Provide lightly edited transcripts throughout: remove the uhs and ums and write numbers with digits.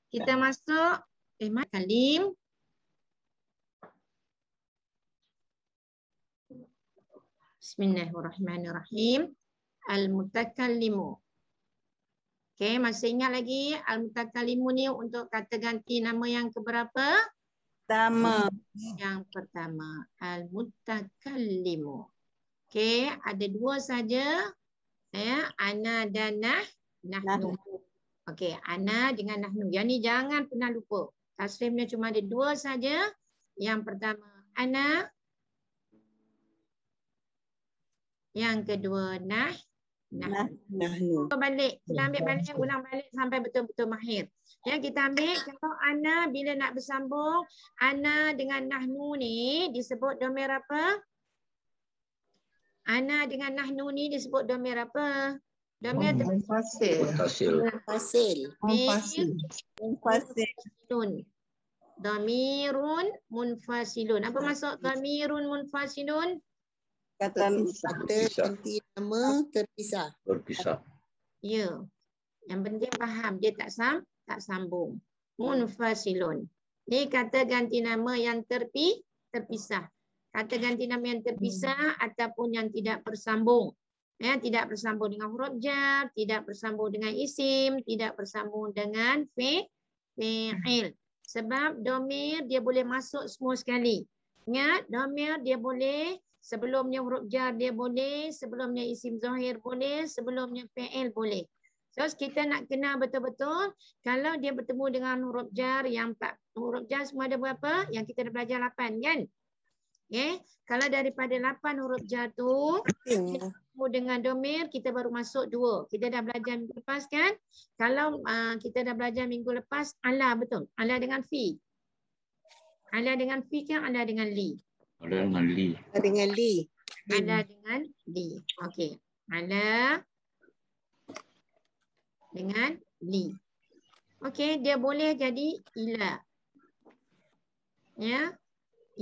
Kita masuk Kalim. Bismillahirrahmanirrahim. Al-mutakallimu. Okey, masih ingat lagi al-mutakallimu ni untuk kata ganti nama yang keberapa? Pertama. Yang pertama, al-mutakallimu. Okey, ada dua saja. Ya, ana dan nahnu. Okey, ana dengan nahnu. Yang ni jangan pernah lupa. Tasrifnya cuma ada dua saja. Yang pertama, ana. Yang kedua, nahnu. Balik. Kita ambil balik, ulang balik sampai betul-betul mahir. Ya, kita ambil kalau ana bila nak bersambung, ana dengan nahnu ni disebut domir apa? Ana dengan nahnu ni disebut domir apa? Domir Munfasil. Munfasilun. Dhamirun munfasilun. Apa maksud dhamirun munfasilun? Kata ganti nama terpisah. Berpisah. Ya. Yang penting faham. Dia tak sambung. Munfasilun. Ni kata ganti nama yang terpisah. Kata ganti nama yang terpisah ataupun yang tidak bersambung. Ya, tidak bersambung dengan huruf jar, tidak bersambung dengan isim, tidak bersambung dengan fi'il. Sebab domir dia boleh masuk semua sekali. Ingat, domir dia boleh sebelumnya huruf jar dia boleh, sebelumnya isim zahir boleh, sebelumnya fi'il boleh. So kita nak kenal betul-betul kalau dia bertemu dengan huruf jar yang 4. Huruf jar semua ada berapa? Yang kita dah belajar 8 kan? Okay. Kalau daripada 8 huruf jar tu kita bertemu dengan domir, kita baru masuk 2. Kita dah belajar minggu lepas kan? Kalau kita dah belajar minggu lepas ala, betul? Ala dengan fi. Ala dengan fi kan? Ala dengan li. Ada dengan li. Ala dengan li. Okey. Ala dengan li. Okey, dia boleh jadi ila. Ya.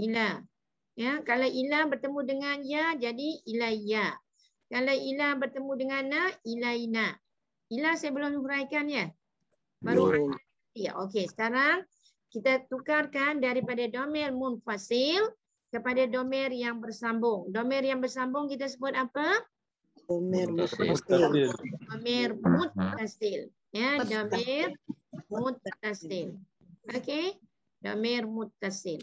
Ila. Ya, kalau ila bertemu dengan ya jadi ilayya. Kalau ila bertemu dengan na, ilaina. Ila saya belum huraikan ya. Baru ya. Okey, sekarang kita tukarkan daripada domir munfasil kepada domir yang bersambung. Domir yang bersambung kita sebut apa? Domir Muttasil. Domir muttasil. Ya, domir muttasil. Okey, domir muttasil.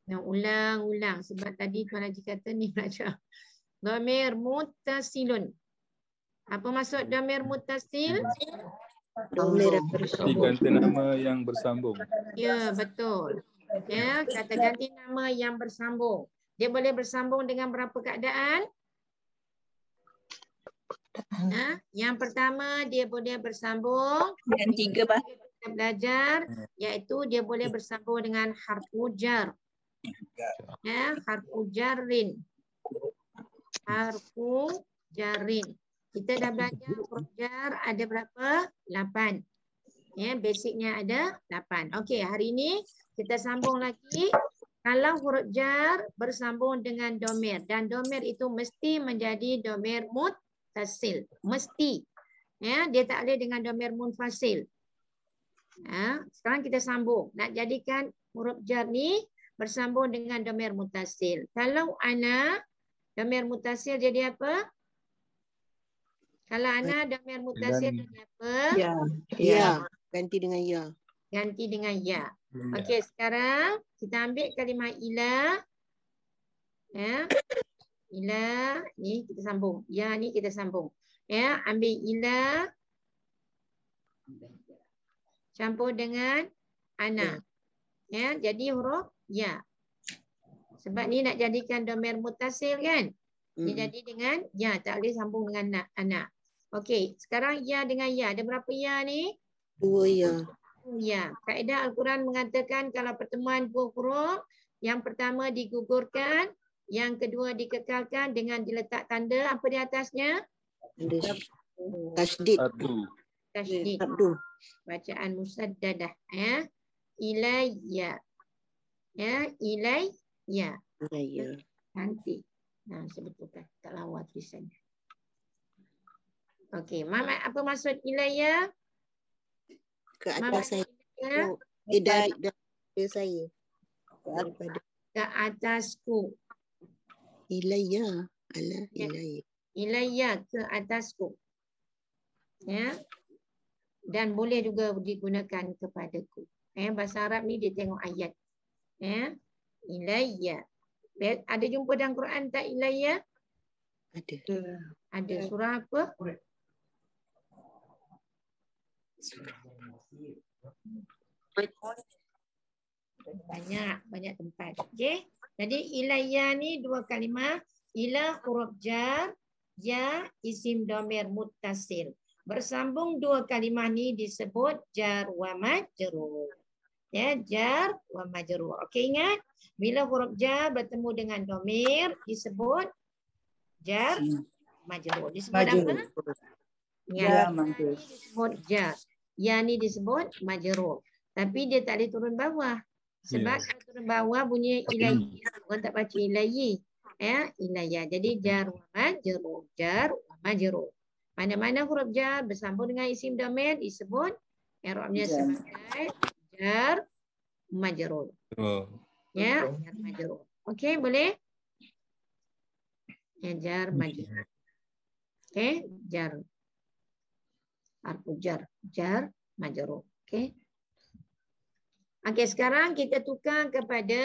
Nah, ulang-ulang sebab tadi Tuan Haji kata ni belajar. Domir muttasilun. Apa maksud domir muttasil? Domir ganti nama yang bersambung. Ya, betul. Ya, kata ganti nama yang bersambung. Dia boleh bersambung dengan berapa keadaan? Yang pertama dia boleh bersambung. Yang 3 bah. Kita belajar iaitu dia boleh bersambung dengan harfu jar. Ya, harfu jarrin. Harfu jarrin. Kita dah belajar huruf jar ada berapa? 8. Ya, basicnya ada 8. Okey, hari ini kita sambung lagi. Kalau huruf jar bersambung dengan domir dan domir itu mesti menjadi domir muttasil. Mesti. Ya, dia tak boleh dengan domir munfasil. Ya, sekarang kita sambung. Nak jadikan huruf jar ni bersambung dengan domir muttasil. Kalau ana, domir muttasil jadi apa? Kalau ana domir muttasil jadi apa? Ya. Ganti dengan ya. Ganti dengan ya. Okey, sekarang kita ambil kalimah ila. Ya. Ila ni kita sambung. Ya ni kita sambung. Ya, ambil ila campur dengan ana. Ya, jadi huruf ya. Sebab ni nak jadikan domir muttasil kan? Dia jadi dengan ya, tak boleh sambung dengan ana. Okey, sekarang ya dengan ya. Ada berapa ya ni? 2 ya. Ya, kaedah Al-Quran mengatakan kalau pertemuan 2 huruf, yang pertama digugurkan, yang kedua dikekalkan dengan diletak tanda apa di atasnya? Tasdid. Tasdid. Bacaan musaddadah. Ya. Ilayya. Ya, ilayya. Nanti. Nah, sebetulkan tak lawa tulisannya. Okey, Mamat apa maksud ilayya? Ke Mamat atas saya. ilayya Dari saya. Daripada ke atasku. ilayya. Ala Ya. ilayya. Ilayya ke atasku. Ya. Dan boleh juga digunakan kepadaku. Bahasa Arab ni dia tengok ayat. Ya. Ilayya. Ada jumpa dalam Quran tak ilayya? Ada. Ada. Surah apa? Banyak tempat. Okey. Jadi ilayya ni dua kalimah. Ila huruf jar, ya isim dhamir muttasil. Bersambung dua kalimah ni disebut jar wa majrur. Ya, jar wa majrur. Okey, ingat? Bila huruf jar bertemu dengan dhamir disebut jar majrur. Disebut apa? Ya, ni disebut jar. Ya ni disebut majrur. Tapi dia tak boleh turun bawah. Sebab kalau turun bawah bunyi ilayya. Orang tak baca ilayyi. Ya, ilayya. Jadi jar wa majrur. Jar wa majrur. Mana-mana huruf jar bersambung dengan isim dhamir disebut i'rabnya sebagai jar majrur. Ya, jar majrur. Okey, boleh? Ya, jar majrur. Okey, jar. Harfu jar. Jar majrur. Okey. Okey, sekarang kita tukar kepada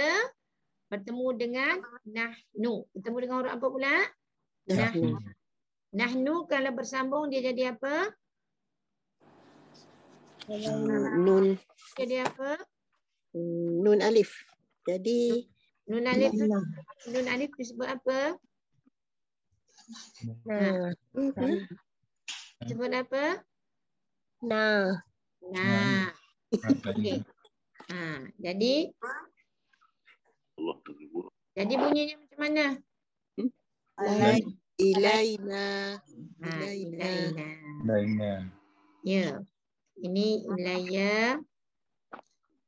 bertemu dengan nahnu. Bertemu dengan huruf apa pula? Nahnu. Nahnu kalau bersambung dia jadi apa? Nun. Jadi apa? Nun alif. Jadi Nun alif tu, nun alif disebut apa? nah. Disebut apa? Nah. Nah. Okey. Jadi bunyinya macam mana? Ilayna. Ilayna. Ya. Ini ilayya.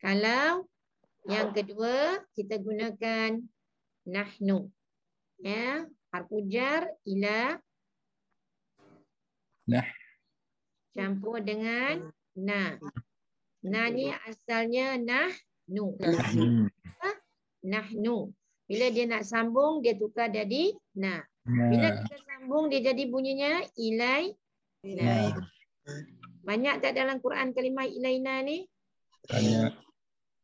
Kalau yang kedua kita gunakan nahnu. Ya, harfu jar ila campur dengan na. Na ni asalnya nahnu. Nahnu. Bila dia nak sambung dia tukar jadi na. Bila kita sambung dia jadi bunyinya ilai. Banyak tak dalam Quran kalimah ilaina ni? Banyak.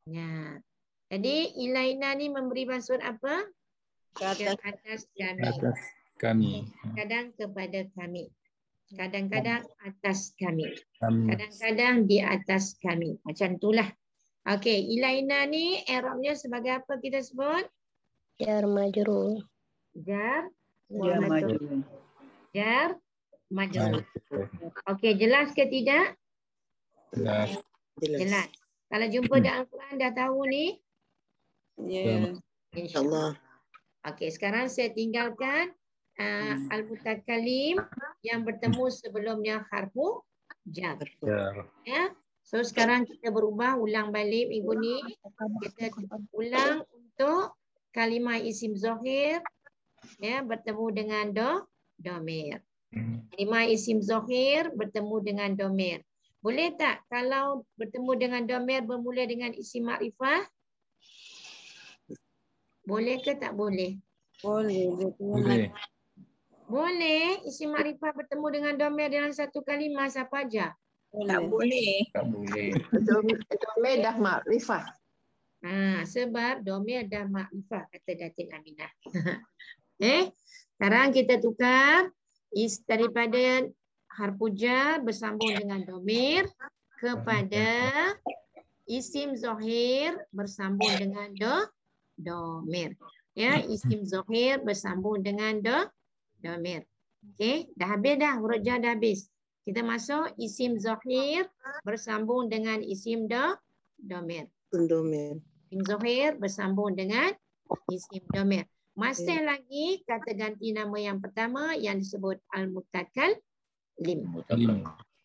Ya. Jadi ilaina ni memberi maksud apa? Ke atas kami. Atas kami. Kadang kepada kami. Kadang-kadang atas kami. Kadang-kadang di atas kami. Macam itulah. Okey, ilaina ni i'rabnya sebagai apa kita sebut? Jar majrur. Jar majrur. Jar majrur. Okey, jelas ke tidak? Jelas. Kalau jumpa dalam Al-Quran dah tahu ni? Ya. InsyaAllah. Okey, sekarang saya tinggalkan al-mutakallim yang bertemu sebelumnya harfu jar. Ya. So sekarang kita berubah, ulang balik minggu ni. Kita ulang untuk kalimah isim zahir ya bertemu dengan dhamir. Kalimah isim zahir bertemu dengan dhamir. Boleh tak kalau bertemu dengan dhamir bermula dengan isim makrifah? Boleh ke tak boleh? Boleh. Boleh. Isim makrifah bertemu dengan dhamir dalam satu kalimah siapa aja? Tak boleh. Dhamir dah makrifah. Sebab dhamir dah makrifah kata Datin Aminah. Sekarang kita tukar daripada harfu jar bersambung dengan dhamir kepada isim zahir bersambung dengan dhamir. Ya, isim zahir bersambung dengan dhamir. Okey, dah habis dah, huruf jar dah habis. Kita masuk isim zahir bersambung dengan isim dhamir. Isim zahir bersambung dengan isim dhamir. Masih lagi kata ganti nama yang pertama yang disebut al-mutakallim.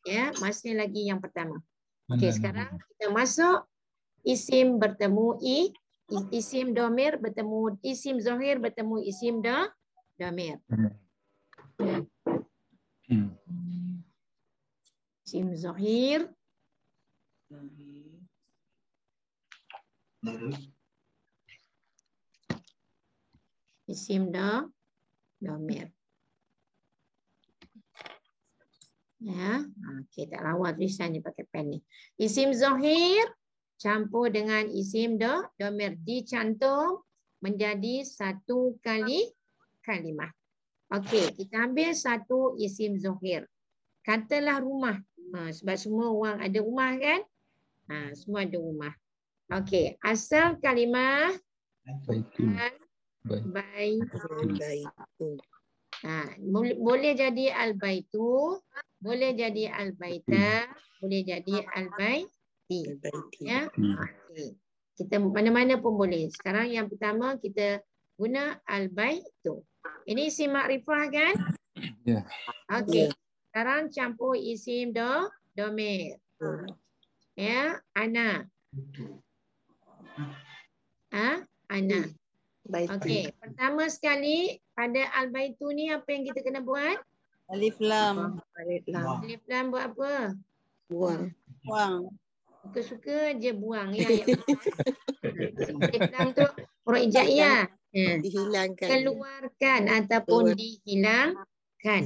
Ya, masih lagi yang pertama. Okey, sekarang kita masuk isim bertemu isim dhamir bertemu isim zahir bertemu isim dhamir. Isim zahir. Isim domir. Ya, okey, tak lawa tulisan ni pakai pen ni. Isim zahir campur dengan isim domir dicantum menjadi satu kalimah. Okey, kita ambil satu isim zahir. Katalah rumah. Sebab semua orang ada rumah kan? Semua ada rumah. Okey, asal kalimah Baitu. baitu. Boleh jadi al-baitu, boleh jadi al-baita, boleh jadi al-baiti. Ya. Okey. Kita mana-mana pun boleh. Sekarang yang pertama kita guna al-baitu. Ini isim makrifah kan? Ya. Okey. Sekarang campur isim domir. Ya, ana. Ana. Okey, pertama sekali pada al-baitu ni apa yang kita kena buat? Alif lam. Alif lam buat apa? Buang. Suka-suka je buang ya. Alif lam tu huruf hijaiyah. Dihilangkan. Keluarkan ataupun dihilangkan.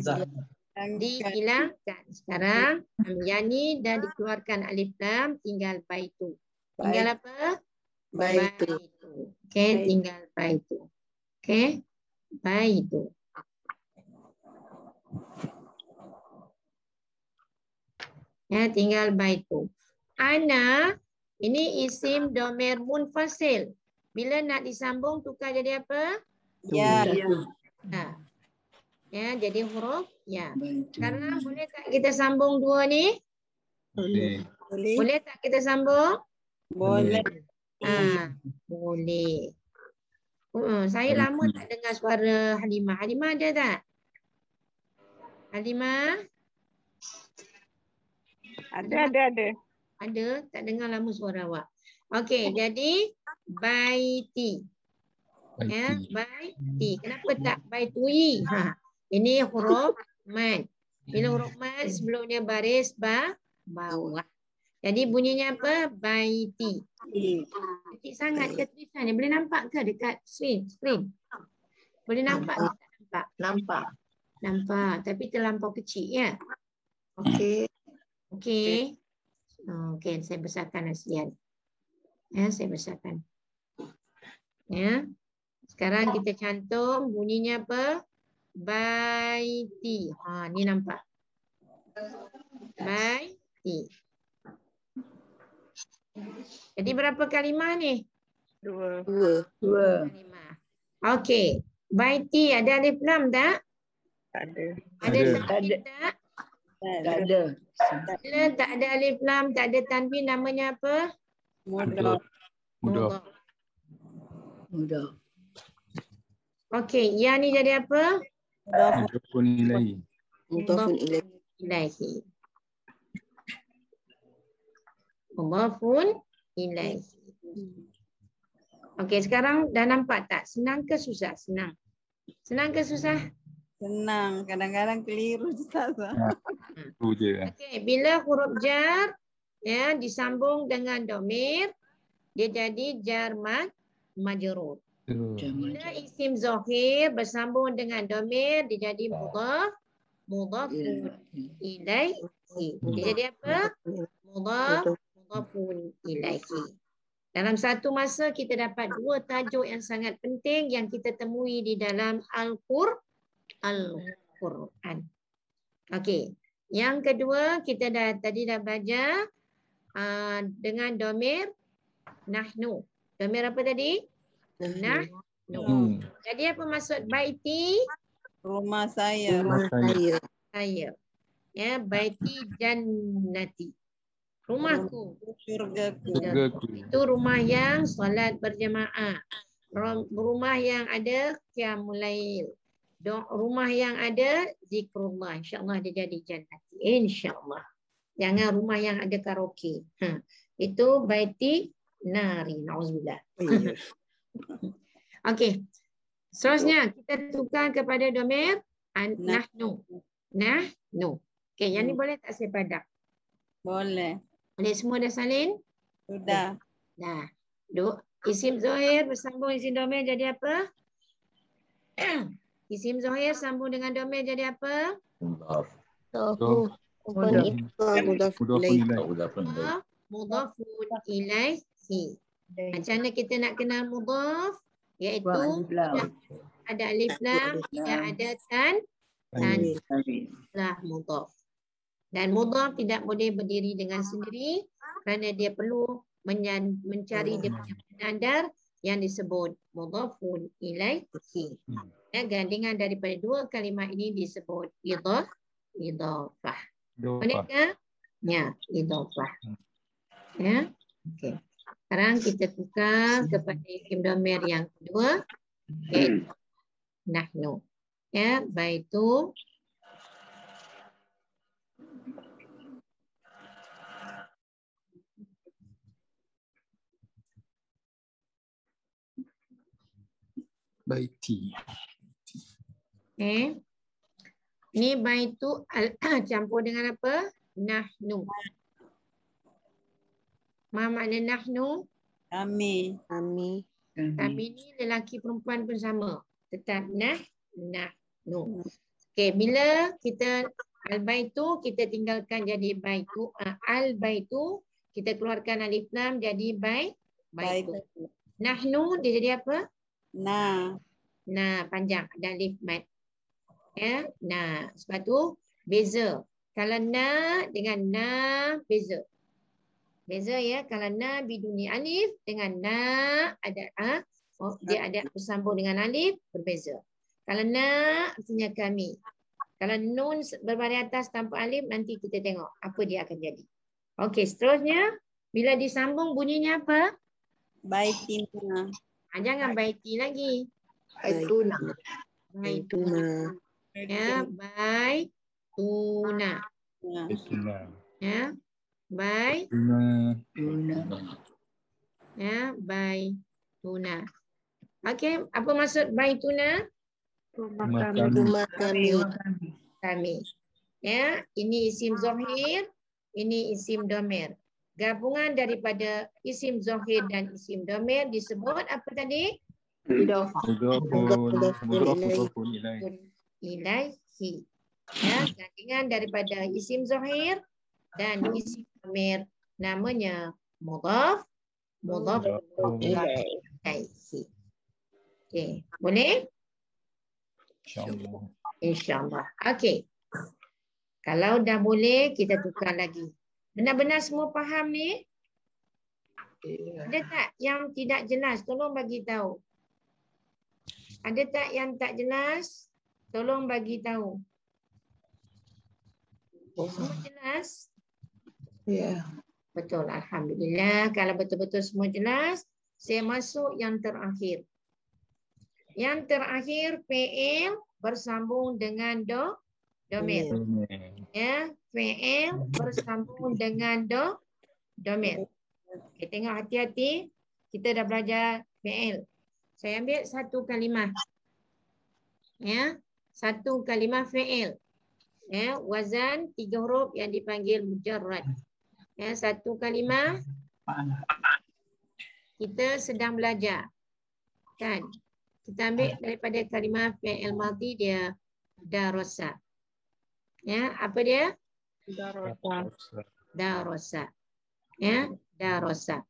Dihilangkan. Sekarang yang ni dah dikeluarkan alif lam, tinggal baitu. Tinggal apa? Baitu. Okey, tinggal baitu. Okey, baitu. Ya, tinggal baitu. Ana, ini isim domir munfasil. Bila nak disambung tukar jadi apa? Ya. Ya, jadi huruf ya. Sekarang boleh tak kita sambung dua ni? Boleh. Boleh tak kita sambung? Boleh. Boleh. Saya lama tak dengar suara Halimah. Halimah ada tak? Halimah? Ada. Ada? Tak dengar lama suara awak. Okey, jadi baiti. Ya, baiti. Kenapa tak baitui? Ini huruf mad. Bila huruf mad sebelumnya baris bawah. Jadi bunyinya apa? Baiti. Kecil sangat ke tulisannya? Boleh nampak ke dekat screen? Boleh nampak ke tak nampak? Nampak. Tapi terlampau kecil ya? Okey. Okey, saya besarkan asian. Ya, saya besarkan. Ya. Sekarang kita cantum bunyinya apa? Baiti. Ni nampak. Baiti. Jadi berapa kalimah ni? Dua. Kalimah. Okey. Baiti ada alif lam tak? Ada. Ada tanwin tak? Ada. Bila tak ada alif lam, tak ada tanwin, namanya apa? Mudah. Mudah. Okey, ya ni jadi apa? Mudafun ilaihi. Mudafun ilaihi. Mudafun ilaihi. Okey, sekarang dah nampak tak? Senang ke susah? Senang. Senang ke susah? Senang. Kadang-kadang keliru Ustazah. Itu je. Okey, bila huruf jar ya disambung dengan domir, dia jadi jar majrur. Bila isim zahir bersambung dengan domir, dia jadi mudhafun ilaihi. Dia jadi apa? Mudhafun ilaihi. Dalam satu masa kita dapat dua tajuk yang sangat penting yang kita temui di dalam Al-Quran. Okey. Yang kedua kita tadi dah belajar dengan domir nahnu. Domir apa tadi? Nahnu. Jadi apa maksud baiti? Rumah saya. Saya. Ya, baiti jannati. Rumahku. Surgaku. Itu rumah yang solat berjemaah. Rumah yang ada qiyamul lail. Rumah yang ada zikrullah. InsyaAllah dia jadi jannati. InsyaAllah. Jangan rumah yang ada karaoke. Itu baiti nari. Na'udzubillah. Okey. Seterusnya kita tukar kepada domir nahnu. Nahnu. Okey, yang ni boleh tak saya padak? Boleh. Boleh semua dah salin? Sudah. Dah. Isim Zohir bersambung isim domir jadi apa? Isim Zohir sambung dengan domir jadi apa? Mudhaf. Mudhaf. Mudhaf Mudhafun ilaih. ilaih. Mudhafun ilaih. Mudhafun ilaihi. Macam mana kita nak kenal mudhaf? Iaitu ada alif lam, tidak ada tanwin. Lah mudhaf. Dan mudhaf tidak boleh berdiri dengan sendiri kerana dia perlu mencari dia punya penandar yang disebut mudhafun ilaihi. Gandingan daripada dua kalimah ini disebut idhafah. Boleh ke? Ya, idhafah. Ya. Okey. Sekarang kita tukar kepada isim domir yang kedua, iaitu nahnu. Ya, baitu Baiti. Ni baitu campur dengan apa? Nahnu. Ma makna nahnu? Kami. Kami ni lelaki perempuan pun sama. Tetap nahnu. Okey, bila kita al-baitu kita tinggalkan jadi baitu. Al-baitu kita keluarkan alif lam jadi baitu. Nahnu dia jadi apa? Nah. Nah, panjang ada alif mat. Ya, nah, sebab tu beza. Kalau na dengan na beza. Beza ya, kalau na biduni alif dengan na ada dia ada bersambung dengan alif berbeza. Kalau na artinya kami. Kalau nun berbaris atas tanpa alif nanti kita tengok apa dia akan jadi. Okey, seterusnya bila disambung bunyinya apa? Baitina. Jangan baiti lagi. Baituna. Ya, baituna. Baituna. Ya, Baituna. ya, baituna. Okey, apa maksud baituna? Rumah Kami. Ya, ini isim zahir, ini isim domir. Gabungan daripada isim zahir dan isim domir disebut apa tadi? Mudhafun Ilaihi. Ya, gandingan daripada isim zahir dan isim domir namanya mudhaf ilaihi. Okey, boleh? InsyaAllah. InsyaAllah. Okey. Kalau dah boleh kita tukar lagi. Benar-benar semua faham ni? Ada tak yang tidak jelas? Tolong bagi tahu. Ada tak yang tak jelas? Tolong bagi tahu. Semua jelas? Ya. Betul, alhamdulillah. Kalau betul-betul semua jelas, saya masuk yang terakhir. Yang terakhir fi'il bersambung dengan domir. Ya, fi'il bersambung dengan domir. Okay, tengok hati-hati. Kita dah belajar fi'il. Saya ambil satu kalimah. Ya, satu kalimah fi'il. Ya, wazan 3 huruf yang dipanggil mujarrad. Ya, satu kalimah kita sedang belajar. Kan? Kita ambil daripada kalimah fi'il madhi dia darasa. Ya, apa dia? Darasa. Ya, darasa.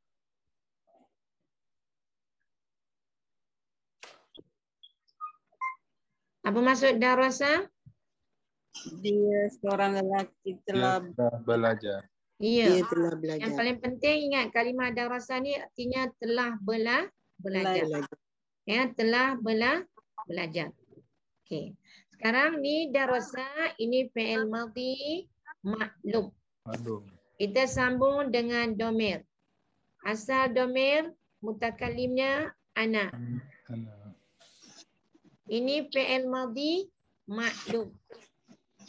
Apa maksud darasa? Dia seorang lelaki telah belajar. Iya. Dia telah belajar. Yang paling penting ingat kalimah darasa ni artinya telah belajar. Ya, telah belajar. Okey. Sekarang ni darasa ini fi'il madhi maklum. Kita sambung dengan domir. Asal domir mutakallimnya ana. Ini fi'il madhi maklum.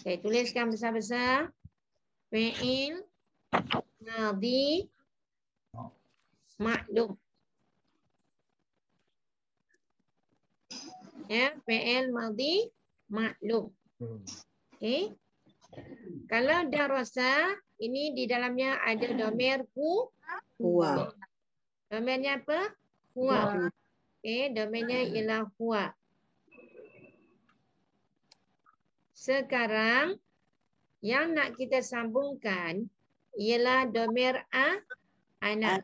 Saya tuliskan besar-besar. Fi'il madhi maklum. Ya, fi'il madhi maklum. Okey. Kalau darasa, ini di dalamnya ada domer Huwa. Domainnya apa? Huwa. Okey, domainnya ialah huwa. Sekarang yang nak kita sambungkan ialah domer ana.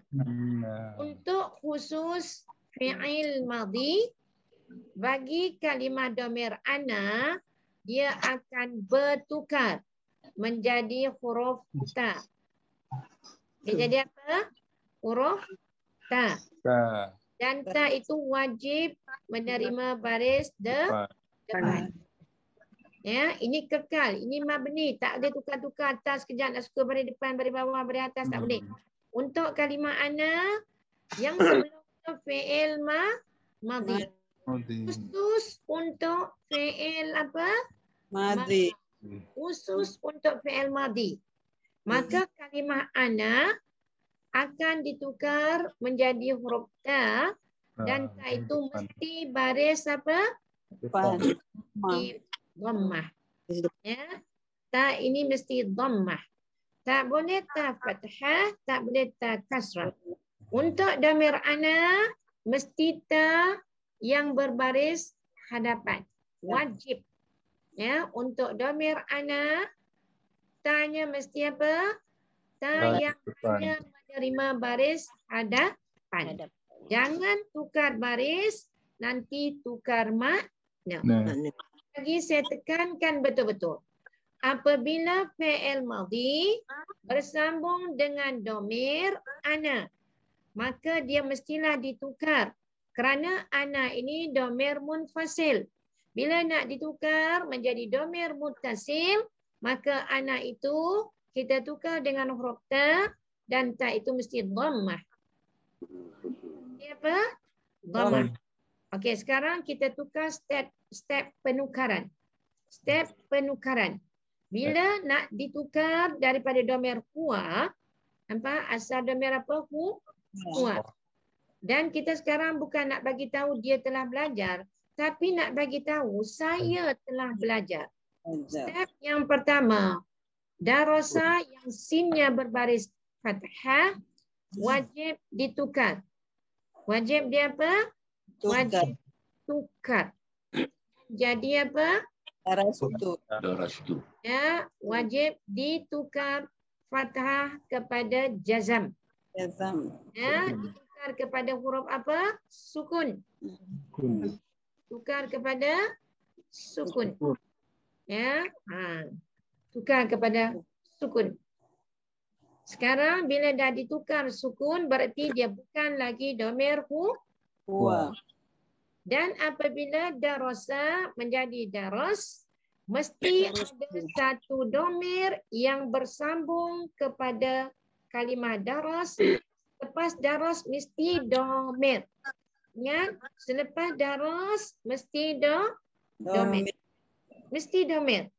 Untuk khusus fi'il madhi, bagi kalimah domer ana, dia akan bertukar menjadi huruf ta. Dia jadi apa? Huruf ta. Dan ta itu wajib menerima baris depan. Ya, ini kekal. Ini mabni. Tak boleh tukar-tukar atas sekejap nak suka baris depan, baris bawah, baris atas. Tak boleh. Untuk kalimah ana, yang sebelumnya fi'il madhi. Khusus untuk fi'il apa? Madhi. Khusus untuk fi'il madhi. Maka kalimah ana akan ditukar menjadi huruf ta, dan ta itu mesti baris apa? Depan. Dhammah. Ya. Ta ini mesti dhammah. Tak boleh ta fathah, tak boleh ta kasrah. Untuk damir ana mesti ta yang berbaris hadapan. Wajib. Ya, untuk damir ana ta-nya mesti apa? Ta yang hanya menerima baris hadapan. Jangan tukar baris, nanti tukar makna. Lagi saya tekankan betul-betul. Apabila fi'il madhi bersambung dengan domir ana, maka dia mestilah ditukar. Kerana ana ini domir munfasil. Bila nak ditukar menjadi domir muttasil, maka ana itu kita tukar dengan huruf ta, dan ta itu mesti dhammah. Apa? Dhammah. Okey, sekarang kita tukar step penukaran. Step penukaran. Bila nak ditukar daripada domir huwa, nampak asal domir apa? Huwa. Dan kita sekarang bukan nak bagi tahu dia telah belajar, tapi nak bagi tahu saya telah belajar. Step yang pertama, darasa yang sinnya berbaris fathah wajib ditukar. Wajib dia apa? Wajib tukar. Jadi apa? Darastu. Ya, wajib ditukar fathah kepada jazam. Ya, ditukar kepada huruf apa? Sukun. Tukar kepada sukun. Ya, tukar kepada sukun. Sekarang bila dah ditukar sukun, berarti dia bukan lagi domir huwa. Dan apabila darasa menjadi daras, mesti ada satu domir yang bersambung kepada kalimah daras. Lepas daras mesti domir. Ingat, selepas daras mesti domir. Mesti domir.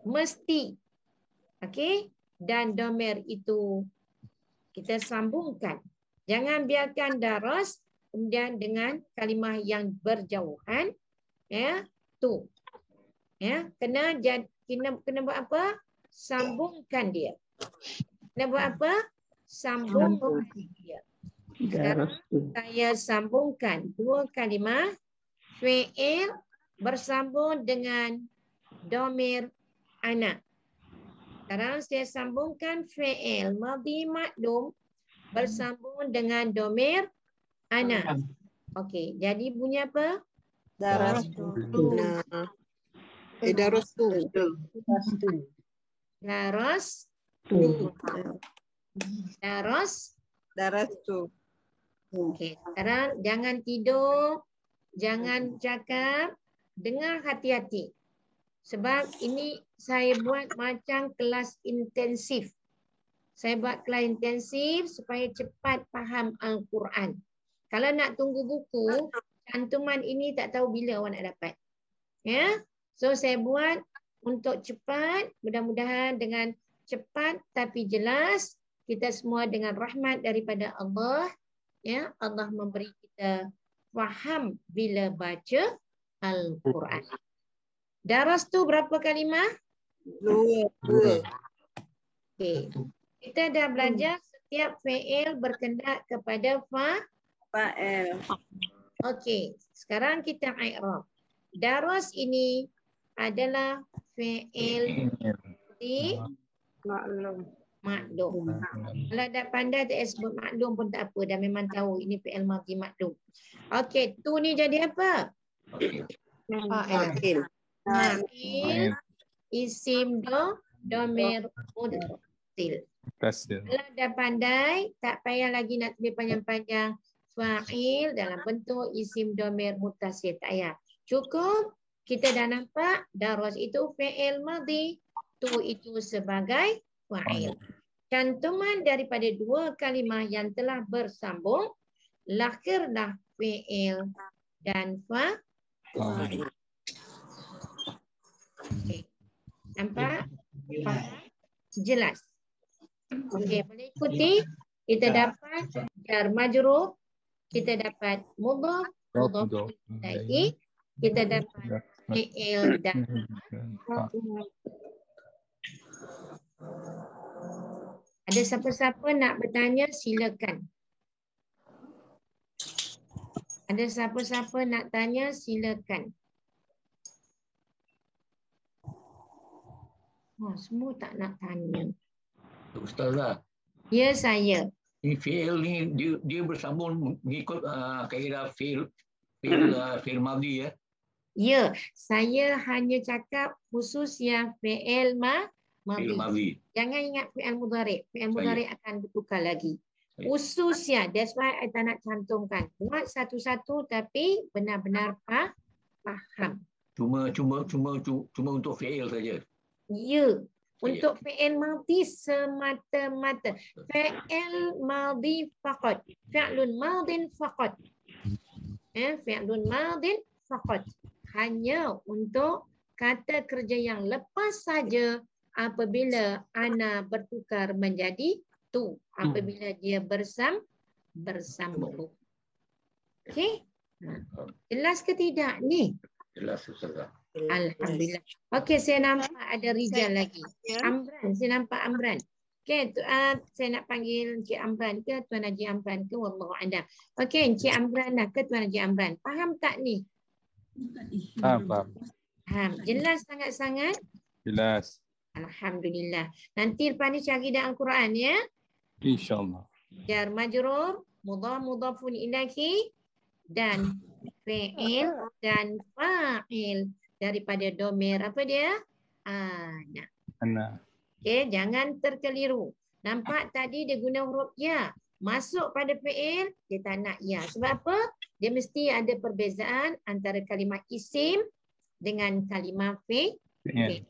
Mesti. Okey? Dan domir itu kita sambungkan. Jangan biarkan daras kemudian dengan kalimah yang berjauhan, ya, tu. Ya, kena buat apa? Sambungkan dia. Kena buat apa? Sambungkan dia. Sekarang saya sambungkan dua kalimah fi'il bersambung dengan domir ana. Sekarang saya sambungkan fi'il madhi maklum bersambung dengan domir ana. Okey, jadi bunyi apa? Darastu. Darastu. Darastu. Okey, sekarang jangan tidur, jangan cakap, dengar hati-hati. Sebab ini saya buat macam kelas intensif. Saya buat kelas intensif supaya cepat faham Al-Quran. Kalau nak tunggu buku, cantuman ini tak tahu bila awak nak dapat. Ya, so saya buat untuk cepat, mudah-mudahan dengan cepat tapi jelas, kita semua dengan rahmat daripada Allah, ya, Allah memberi kita faham bila baca Al-Quran. Daras tu berapa kalimah? Dua. Okey. Kita dah belajar setiap fi'il berkendak kepada Fa'il. Okey, sekarang kita i'rab. Daras ini adalah fi'il di Maklum. maklum. Kalau tak pandai tak sebut maklum pun tak apa, dah memang tahu ini fi'il madhi maklum. Okey, tu ni jadi apa? Fa'il. Fa'il isim domir muttasil. Tasir. Kalau dah pandai, tak payah lagi nak tulis panjang-panjang. Fa'il dalam bentuk isim domir muttasil. Tak payah. Cukup kita dah nampak daras itu fi'il madhi. Tu itu sebagai fa'il. Cantuman daripada dua kalimah yang telah bersambung, lahirlah fi'il dan fa'il. Okay. Nampak? Faham? Jelas? Okey, boleh ikuti. Kita dapat jar majrur, kita dapat mudhaf, mudhaf ilaih, kita dapat fi'il dan ada siapa-siapa nak bertanya silakan. Ada siapa-siapa nak tanya silakan. Oh, semua tak nak tanya. Ustazah, Ya, saya. ini fi'il ni dia bersambung mengikut kaedah fi'il madhi ya. Ya, saya hanya cakap khusus yang fi'il Fi'il madhi. madhi. Jangan ingat fi'il mudhari'. Fi'il mudhari' akan bertukar lagi. Baik. Khususnya, that's why I tak nak cantumkan. Buat satu-satu tapi benar-benar faham. Cuma untuk fi'il saja. Ya, untuk fi'il madhi semata-mata. Fi'il madhi faqat. Fi'lun madhin faqat. Fi'lun madhin faqat. Hanya untuk kata kerja yang lepas saja apabila ana bertukar menjadi tu. Apabila dia bersambung. Okey? Jelas ke tidak ni? Jelas Ustazah. Alhamdulillah. Okey, saya nampak ada Rizal lagi. Amran, saya nampak Amran. Okey, saya nak panggil Encik Amran ke Tuan Haji Amran ke wallahu a'lam. Okey, Encik Amran lah ke Tuan Haji Amran. Faham tak ni? Faham. Faham. Jelas sangat-sangat? Jelas. Alhamdulillah. Nanti lepas ni cari dalam Al-Quran ya. InsyaAllah. Jar majrur, mudhaf mudhafun ilaihi dan fi'il dan fa'il daripada domir apa dia? Ana. Ana. Okey, jangan terkeliru. Nampak tadi dia guna huruf ya. Masuk pada fi'il, dia tak nak ya. Sebab apa? Dia mesti ada perbezaan antara kalimah isim dengan kalimah fi'il.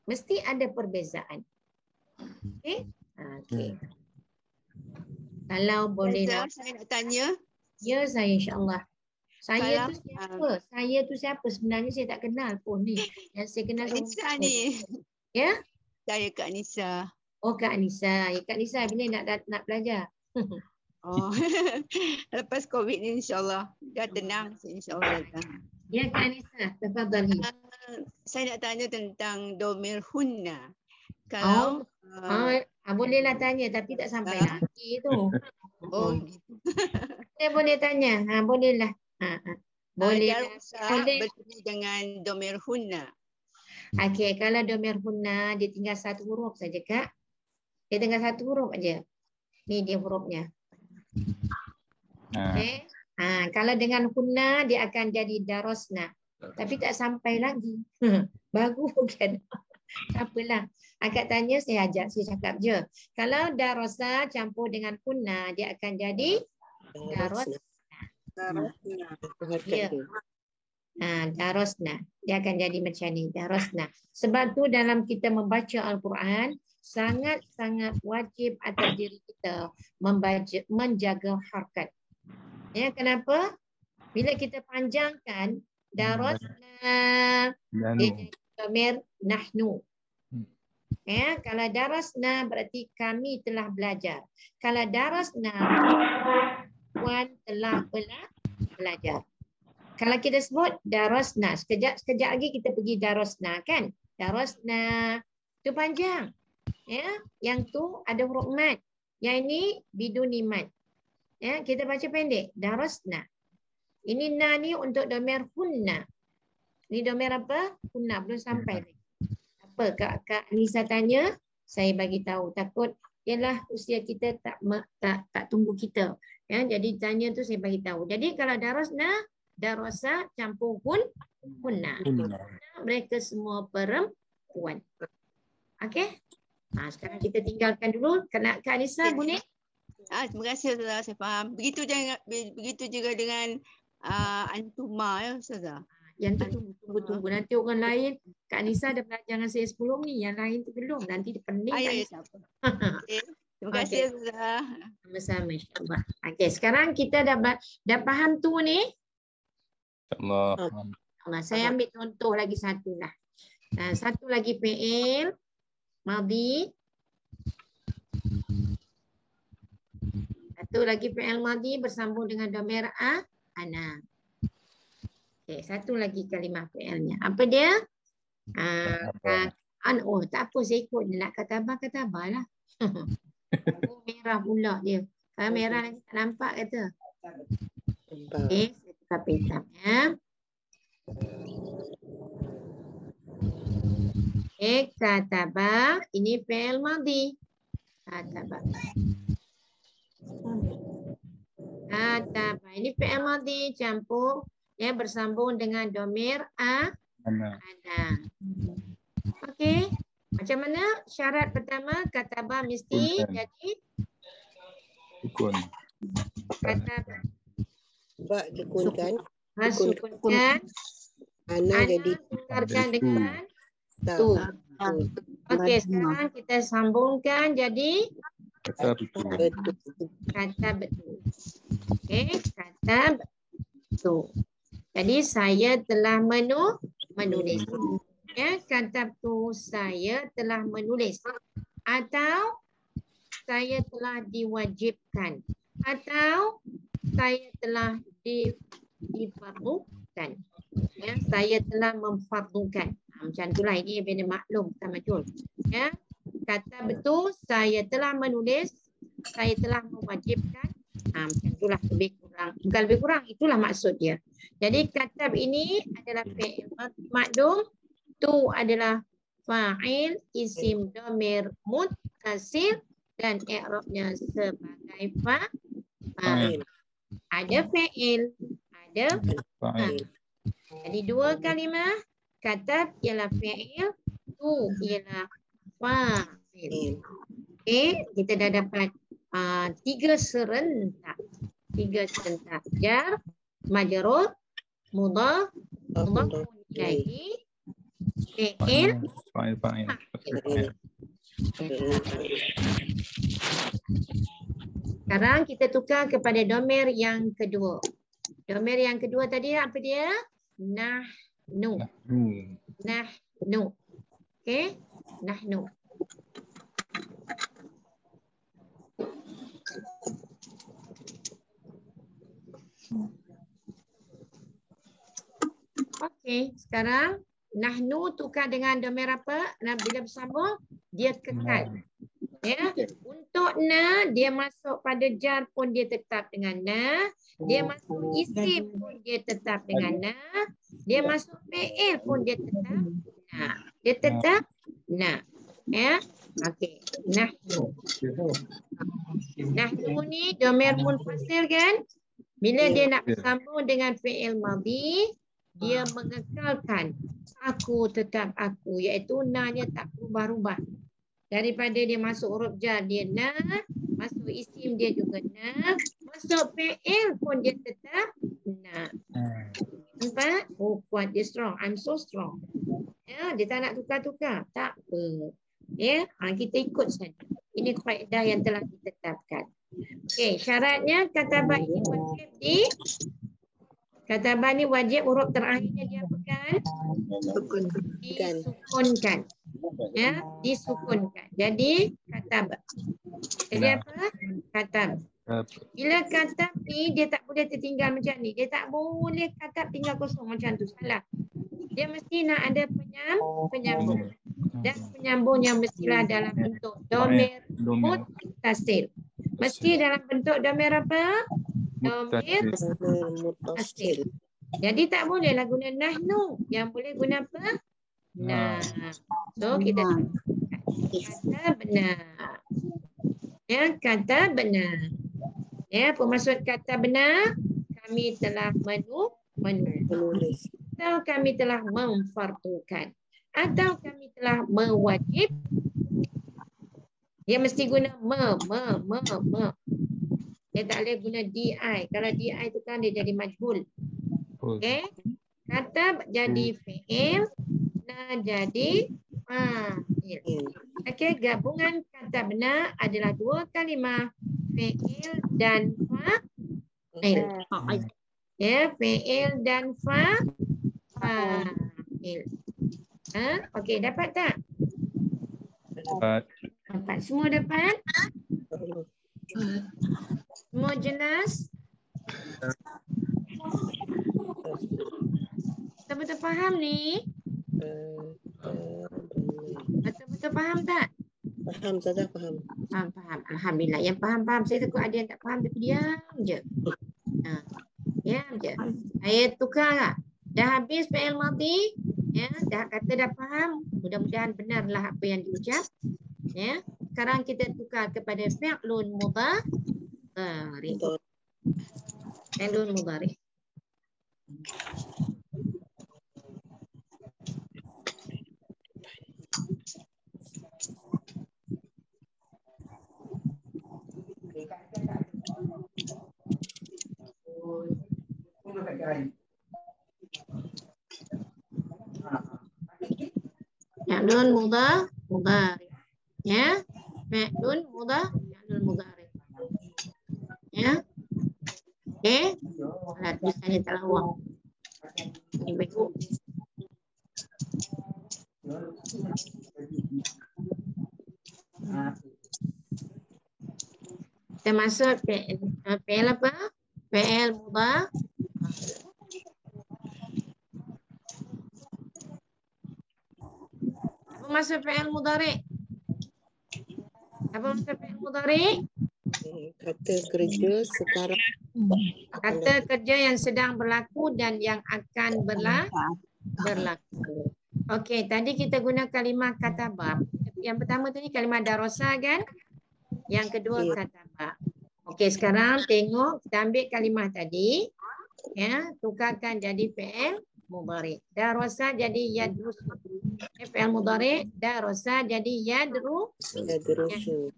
Mesti ada perbezaan. Okey? Okey. Kalau boleh nak. Saya nak tanya. Ya, saya insyaAllah. Saya Kalau, tu siapa? Saya tu siapa? Sebenarnya saya tak kenal pun ni. Yang saya kenal Kak Nisa ni. Ya? Saya Kak Nisa. Oh, Kak Nisa. Ya, Kak Nisa bila nak belajar? Oh. Lepas COVID ni insyaAllah. Dah tenang. InsyaAllah datang. Ya, Kak Nisa. Tafadhali. Saya nak tanya tentang domir hunna. Kalau Bolehlah tanya tapi tak sampai lagi tu. gitu. Saya boleh tanya. Bolehlah. Boleh. Boleh bertemu dengan domir hunna. Okey, kalau domir hunna dia tinggal satu huruf saja, Kak. Dia tinggal satu huruf aja. Ni dia hurufnya. Okey. Kalau dengan hunna dia akan jadi darasna. Tapi tak sampai lagi. Baru kan. Tak apalah. Akak tanya saya ajak, saya cakap je. Kalau darasa campur dengan hunna dia akan jadi darasna. Ya. Darasna. Dia akan jadi macam ni, darasna. Sebab tu dalam kita membaca Al-Quran sangat-sangat wajib atas diri kita menjaga harakat. Ya, kenapa? Bila kita panjangkan darasna dia jadi domir nahnu. Ya, kalau darasna berarti kami telah belajar. Kalau darasna puan telah belajar. Kalau kita sebut darasna, sekejap lagi kita pergi darasna kan? Darasna. Itu panjang. Ya, yang tu ada huruf mat. Yang ini biduni mat. Ya, kita baca pendek. Darasna. Ini na ni untuk domer hunna. Ini domer apa? Hunna. Belum sampai lagi. Apa Kak Nisa tanya? Saya bagi tahu. Takut ialah usia kita tak tunggu kita. Ya, jadi tanya tu saya bagi tahu. Jadi kalau darasna, darasa campur hunna. Mereka semua perempuan. Okey? Sekarang kita tinggalkan dulu. Kak Nisa boleh? Terima kasih Ustazah, saya faham. Begitu juga dengan antuma ya Ustazah. Yang tu tunggu. Nanti orang lain, Kak Nisa dah belajar dengan saya 10 ni. Yang lain tu belum. Nanti dia pening. Ya, tak apa. Terima kasih Ustazah. Sama-sama insyaAllah. Okey, sekarang kita dah faham tu ni. InsyaAllah. Saya ambil contoh lagi satu lah. Satu lagi fi'il madhi. Satu lagi fi'il madhi bersambung dengan dhamir ana. Okey, satu lagi kalimah fi'ilnya. Apa dia? Oh, tak apa, saya ikut dia nak kata abah lah. Oh, merah pula dia. Kalau merah lagi tak nampak kata. Okey, saya tukar hitam ya. Kataba, ini fi'il madhi. Kataba. Kataba, ini fi'il madhi campur ya bersambung dengan dhamir ana. Okey. Macam mana syarat pertama? Kataba mesti jadi Sukun. kataba. Ba sukunkan. Sukunkan. Ana jadi tukarkan dengan tu. Okey, sekarang kita sambungkan jadi Kata betul. kata betul. Okey, kata betul. Jadi saya telah menulis. Ya, kata tu saya telah menulis. Atau saya telah diwajibkan. Atau saya telah difardukan. Ya, saya telah memfardukan. Macam itulah ini benda maklum sama betul. Ya, kata betul saya telah menulis, saya telah mewajibkan. Macam itulah lebih kurang. Bukan lebih kurang, itulah maksud dia. Jadi katab ini adalah fi'il makdum, tu adalah fa'il, isim dhamir muttasil dan i'rabnya sebagai fa'il. Ada fi'il, ada fa'il. Jadi dua kalimah, katab ialah fi'il, tu ialah fa'il. Okey, kita dah dapat tiga serentak. Jar, majrur, mudhaf, mudhaf ilaihi, fi'il. Fa'il. Sekarang kita tukar kepada domer yang kedua. Domer yang kedua tadi apa dia? Nahnu. Nahnu. Okey, nahnu. Okey, sekarang nahnu tukar dengan domer apa? Bila bersambung, dia kekal. Ya, untuk na dia masuk pada jar pun dia tetap dengan na, dia masuk isim pun dia tetap dengan na, dia masuk fi'il pun dia tetap na. Dia tetap na. Ya. Okey, nahnu. Nahnu ni domer munfasil kan? Bila dia nak bersambung dengan fi'il madhi, dia mengekalkan aku tetap aku, iaitu na-nya tak berubah-ubah. Daripada dia masuk huruf jar dia na, masuk isim dia juga na, masuk fi'il pun dia tetap na. Nampak? Oh, kuat dia strong. I'm so strong. Ya, dia tak nak tukar-tukar. Tak apa. Ya, kita ikut saja. Ini kaedah yang telah ditetapkan. Okey, syaratnya katabah ini wajib katabah ni wajib huruf terakhirnya dia apakan? Disukunkan. Ya, disukunkan. Jadi katabah. Jadi apa? Katab. Bila katab ni dia tak boleh tertinggal macam ni. Dia tak boleh katab tinggal kosong macam tu. Salah. Dia mesti nak ada penyambung. Dan penyambungnya mestilah dalam bentuk domir muttasil. Mesti dalam bentuk domir apa? Domir muttasil. Jadi tak bolehlah guna nahnu. Yang boleh guna apa? Nah. So kita kata benar. Ya, kata benar. Ya, apa maksud kata benar? Kami telah menulis. Atau kami telah memfardukan. Atau kami telah mewajib. Dia mesti guna me. Dia tak boleh guna di. Kalau di itu kan dia jadi majhul. Okey. Kata jadi fi'il, na jadi fa'il. Okey, gabungan kata benar adalah dua kalimah, fi'il dan fa'il. Ya, fi'il dan fa'il. Okey, dapat tak? Dapat. Semua dapat? Semua jelas? Betul-betul faham ni? Betul-betul faham tak? Faham, Ustazah, faham. Faham. Alhamdulillah. Yang faham. Saya takut ada yang tak faham tapi diam je. Diam je. Saya tukar tak? Dah habis fi'il madhi? Ya, dah kata dah faham. Mudah-mudahan benarlah apa yang diucap. Ya. Sekarang kita tukar kepada fi'lun mudhari. Fi'lun mudhari. Fi'lun mudhari. Ya. Fi'lun mudhari. Ya. Okey. Salat misalnya talawah. Ini baik. Kita masuk fi'il apa? Fi'il mudhari. Apa maksud fi'il mudhari? Apa maksud fi'il mudhari? Kata kerja sekarang. Kata kerja yang sedang berlaku dan yang akan berlaku. Okey, tadi kita guna kalimah katabah. Yang pertama tadi kalimah darasa kan? Yang kedua katabah. Okey, sekarang tengok kita ambil kalimah tadi. Ya, tukarkan jadi fi'il mudhari. Darasa jadi yadrusu. Fi'il mudhari darasa jadi yadrusu.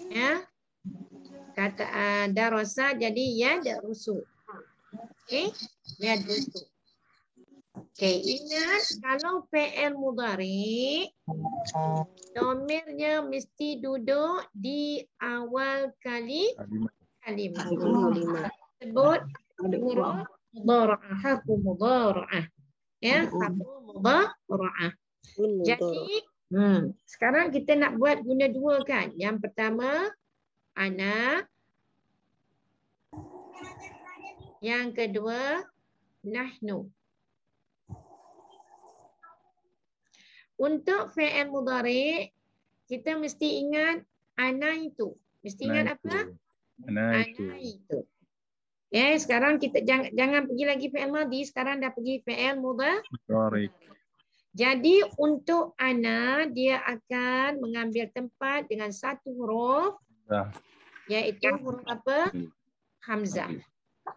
Ya. Kata darasa jadi yadrusu. Okey, yadrusu. Okey, ingat kalau fi'il mudhari domirnya mesti duduk di awal kalimah. Sebut huruf mudhara'ah, harfu mudhara'ah. Ya, harfu mudhara'ah. Jadi, sekarang kita nak buat guna dua kan. Yang pertama, ana. Yang kedua, nahnu. Untuk fi'il mudhari, kita mesti ingat ana itu. Mesti ingat apa? Ana itu. Ya, sekarang kita jangan pergi lagi fi'il madhi, sekarang dah pergi fi'il mudhari. Jadi untuk ana dia akan mengambil tempat dengan satu huruf, iaitu huruf apa? Hamzah.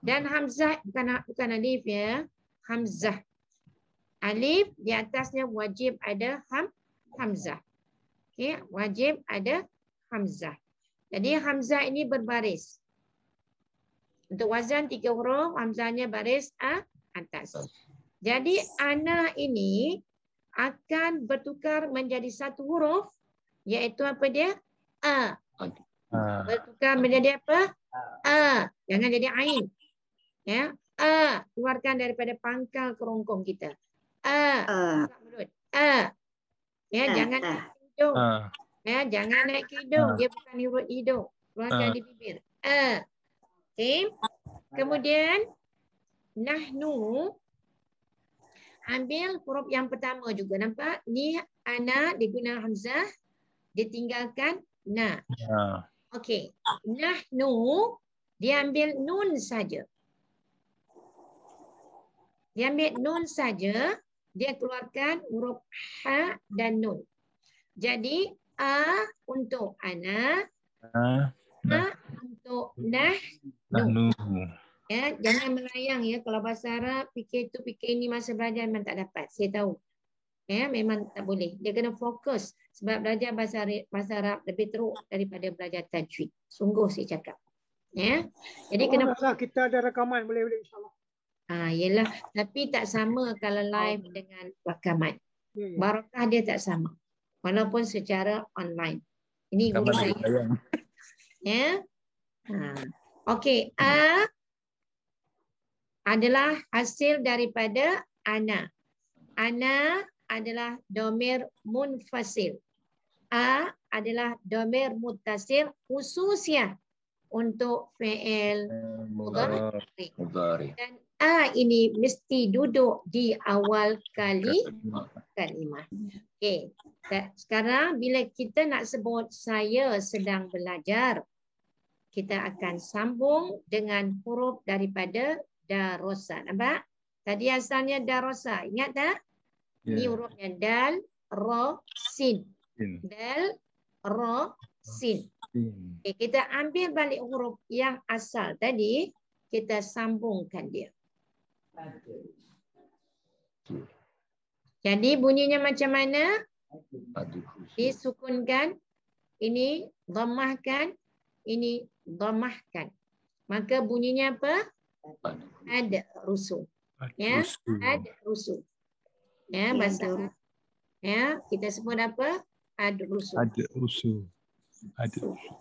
Dan hamzah bukan alif ya, hamzah. Alif di atasnya wajib ada hamzah. Okey, wajib ada hamzah. Jadi hamzah ini berbaris. Untuk wazan 3 huruf, hamzahnya baris atas. Jadi ana ini akan bertukar menjadi satu huruf, iaitu apa dia? A. Bertukar menjadi apa? A. Jangan jadi ain. Ya, A. Keluarkan daripada pangkal kerongkong kita. A. A. Ya, jangan naik ke hidung. Ya, jangan naik ke hidung. Dia bukan huruf hidung. Keluarkan di bibir. A. Okey. Okay. Kemudian nahnu, ambil huruf yang pertama juga. Nampak? Ni ana diguna hamzah, ditinggalkan na. Ya. Okey. Nahnu, dia ambil nun saja. Dia ambil nun saja, dia keluarkan huruf ha dan nun. Jadi a untuk ana, Ah, a untuk nah. nahnu. Ya, jangan melayang ya. Kalau bahasa Arab, fikir tu fikir ini masa belajar memang tak dapat. Saya tahu. Ya, memang tak boleh. Dia kena fokus. Sebab belajar bahasa Arab lebih teruk daripada belajar tajwid. Sungguh saya cakap. Ya. Jadi kena kita ada rakaman, boleh insyaAllah. Yelah. Tapi tak sama kalau live dengan rakaman. Barakah dia tak sama. Walaupun secara online. Ini guru saya. Ya. Okey. A adalah hasil daripada ana. Ana adalah domir munfasil. A adalah domir muttasil khususnya untuk fi'il mudhari. Dan a ini mesti duduk di awal kalimah. Okey. Sekarang bila kita nak sebut saya sedang belajar, kita akan sambung dengan huruf daripada darosa. Nampak? Tadi asalnya darosa. Ingat tak? Ini hurufnya dal, ro, sin. Dal, ro, sin. Okay, kita ambil balik huruf yang asal tadi, kita sambungkan dia. Jadi bunyinya macam mana? Disukunkan, ini dhammahkan, ini dhammahkan. Maka bunyinya apa? Ad rusu. Ya, ad rusu. Ya, bahasa Arab. Ya, kita sebut apa? Ad rusu. Ad rusu. Ad rusu.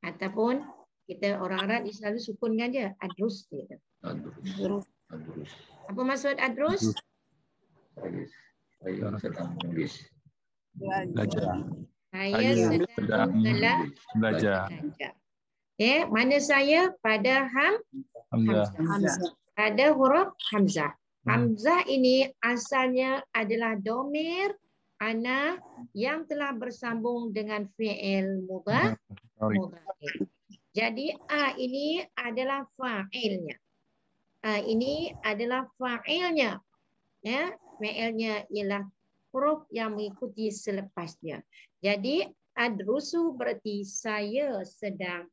Ataupun kita orang Arab dia selalu sukunkan je adrus gitu. Adrus. Apa maksud adrus? Saya sedang menulis. Belajar. Saya sedang belajar. Ya, mana saya? Pada Hamzah. Pada huruf hamzah. Hamzah ini asalnya adalah domir ana yang telah bersambung dengan fi'il mudhari. Jadi a ini adalah fa'ilnya. A ini adalah fa'ilnya. Ya, fi'ilnya ialah huruf yang mengikuti selepasnya. Jadi adrusu berarti saya sedang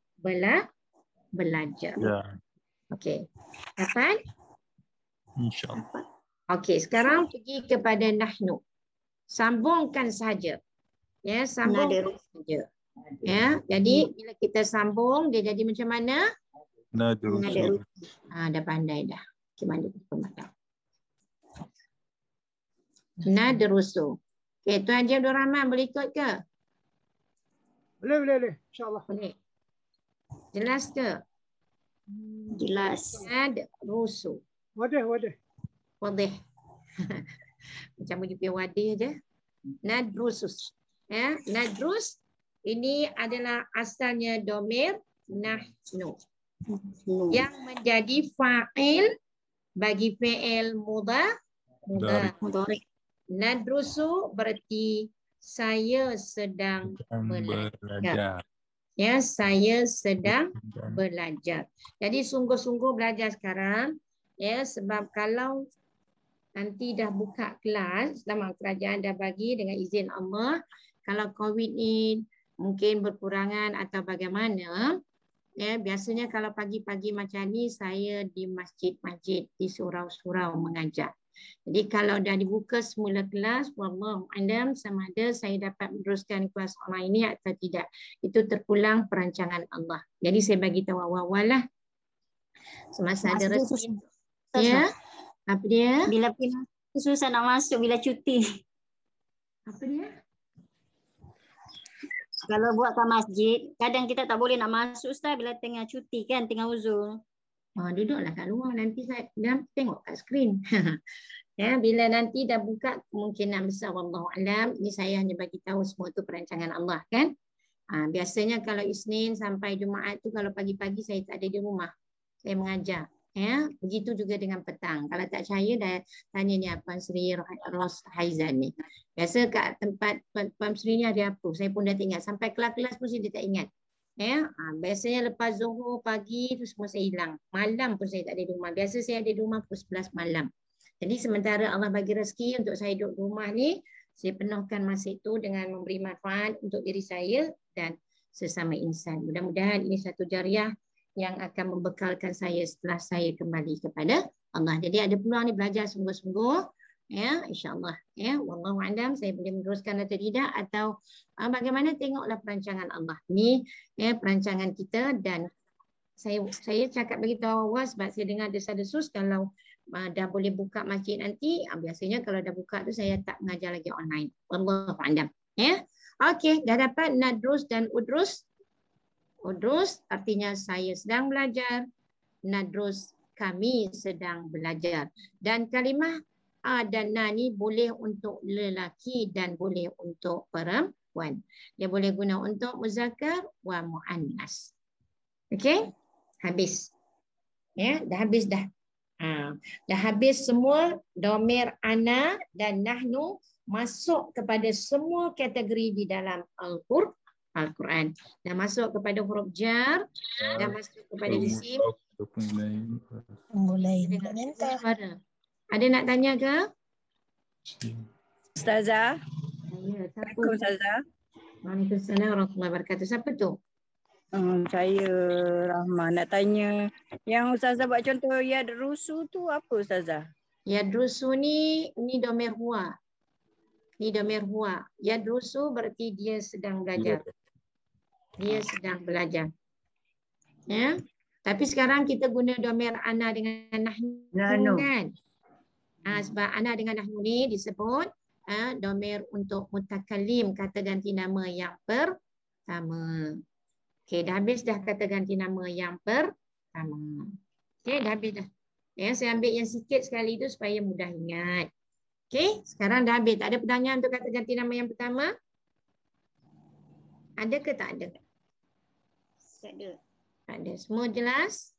belajar. Ya. Okey. Dapat? InsyaAllah. Okey, sekarang pergi kepada nahnu. Sambungkan saja. Ya, sambungkan saja. Ya, jadi bila kita sambung dia jadi macam mana? Nadrusu. Dah pandai dah. Gimana pemahaman? Nadrusu. Okey, Tuan Haji Abdul Rahman boleh ikut ke? Boleh. InsyaAllah. Boleh. Jelas ke? Jelas. Nadrusu. Wadah. Wadih. Macam bunyi wadah je. Nadrusus. Ya, nadrus ini adalah asalnya domir nahnu. Yang menjadi fa'il bagi fi'il mudhari. Nadrusu berarti saya sedang belajar. Ya, saya sedang belajar. Jadi sungguh-sungguh belajar sekarang. Ya, sebab kalau nanti dah buka kelas, lama kerajaan dah bagi dengan izin Allah, kalau COVID ni mungkin berkurangan atau bagaimana, ya biasanya kalau pagi-pagi macam ni saya di masjid-masjid, di surau-surau mengajar. Jadi kalau dah dibuka semula kelas, wallahu a'lam sama ada saya dapat meneruskan kelas online ini atau tidak. Itu terpulang perancangan Allah. Jadi saya bagi tahu awal-awal lah. Semasa ada resmi. Ya. Apa dia? Bila pindah susah nak masuk bila cuti. Apa dia? Kalau buatkan masjid, kadang kita tak boleh nak masuk Ustaz bila tengah cuti kan, tengah uzur. Duduklah kat luar, nanti saya tengok kat skrin. Ya, bila nanti dah buka kemungkinan besar wallahu alam, ini saya hanya bagi tahu semua itu perancangan Allah kan. Biasanya kalau Isnin sampai Jumaat tu kalau pagi-pagi saya tak ada di rumah. saya mengajar. Ya, begitu juga dengan petang. Kalau tak percaya, dah tanya ni Puan Sri Ros Haizan ni. Biasa kat tempat Puan Sri ni ada apa? Saya pun dah tak ingat. Sampai kelas-kelas pun saya tak ingat. Ya, biasanya lepas zuhur pagi tu semua saya hilang. Malam pun saya tak ada di rumah. Biasa saya ada di rumah pukul 11 malam. Jadi sementara Allah bagi rezeki untuk saya duduk di rumah ni, saya penuhkan masa itu dengan memberi manfaat untuk diri saya dan sesama insan. Mudah-mudahan ini satu jariah yang akan membekalkan saya setelah saya kembali kepada Allah. Jadi ada peluang ni belajar sungguh-sungguh. Ya, insya-Allah. Ya, wallahu a'lam saya boleh meneruskan atau tidak, atau bagaimana, tengoklah perancangan Allah. Ni ya perancangan kita, dan saya cakap beritahu awal sebab saya dengar desas-desus kalau dah boleh buka masjid nanti. Biasanya kalau dah buka tu saya tak mengajar lagi online. Wallahu a'lam. Ya. Okey, dah dapat nadrus dan udrus. Udrus artinya saya sedang belajar, nadrus kami sedang belajar. Dan kalimah a dan na ni boleh untuk lelaki dan boleh untuk perempuan. Dia boleh guna untuk muzakkar wa muannas. Okey? Habis. Ya, dah habis dah. Dah habis semua domir ana dan nahnu masuk kepada semua kategori di dalam Al-Quran. Dah masuk kepada huruf jar, dah masuk kepada isim. Mulai. Suara. Ada nak tanya ke? Ustazah. Ya, siapa? Assalamualaikum Ustazah. Waalaikumsalam warahmatullahi wabarakatuh. Siapa tu? Saya Rahma nak tanya, yang Ustazah buat contoh yadrusu tu apa Ustazah? Yadrusu ni domir huwa. Ni domir huwa. Yadrusu berarti dia sedang belajar. Dia sedang belajar. Ya. Tapi sekarang kita guna domir ana dengan nahnu kan? Sebab ana dengan nahnu ni disebut domir untuk mutakallim, kata ganti nama yang pertama. Okey, dah habis dah kata ganti nama yang pertama. Okey, dah habis dah. Ya, saya ambil yang sikit sekali tu supaya mudah ingat. Okey, sekarang dah habis. Tak ada pertanyaan untuk kata ganti nama yang pertama? Ada ke tak ada? Tak ada. Tak ada. Semua jelas?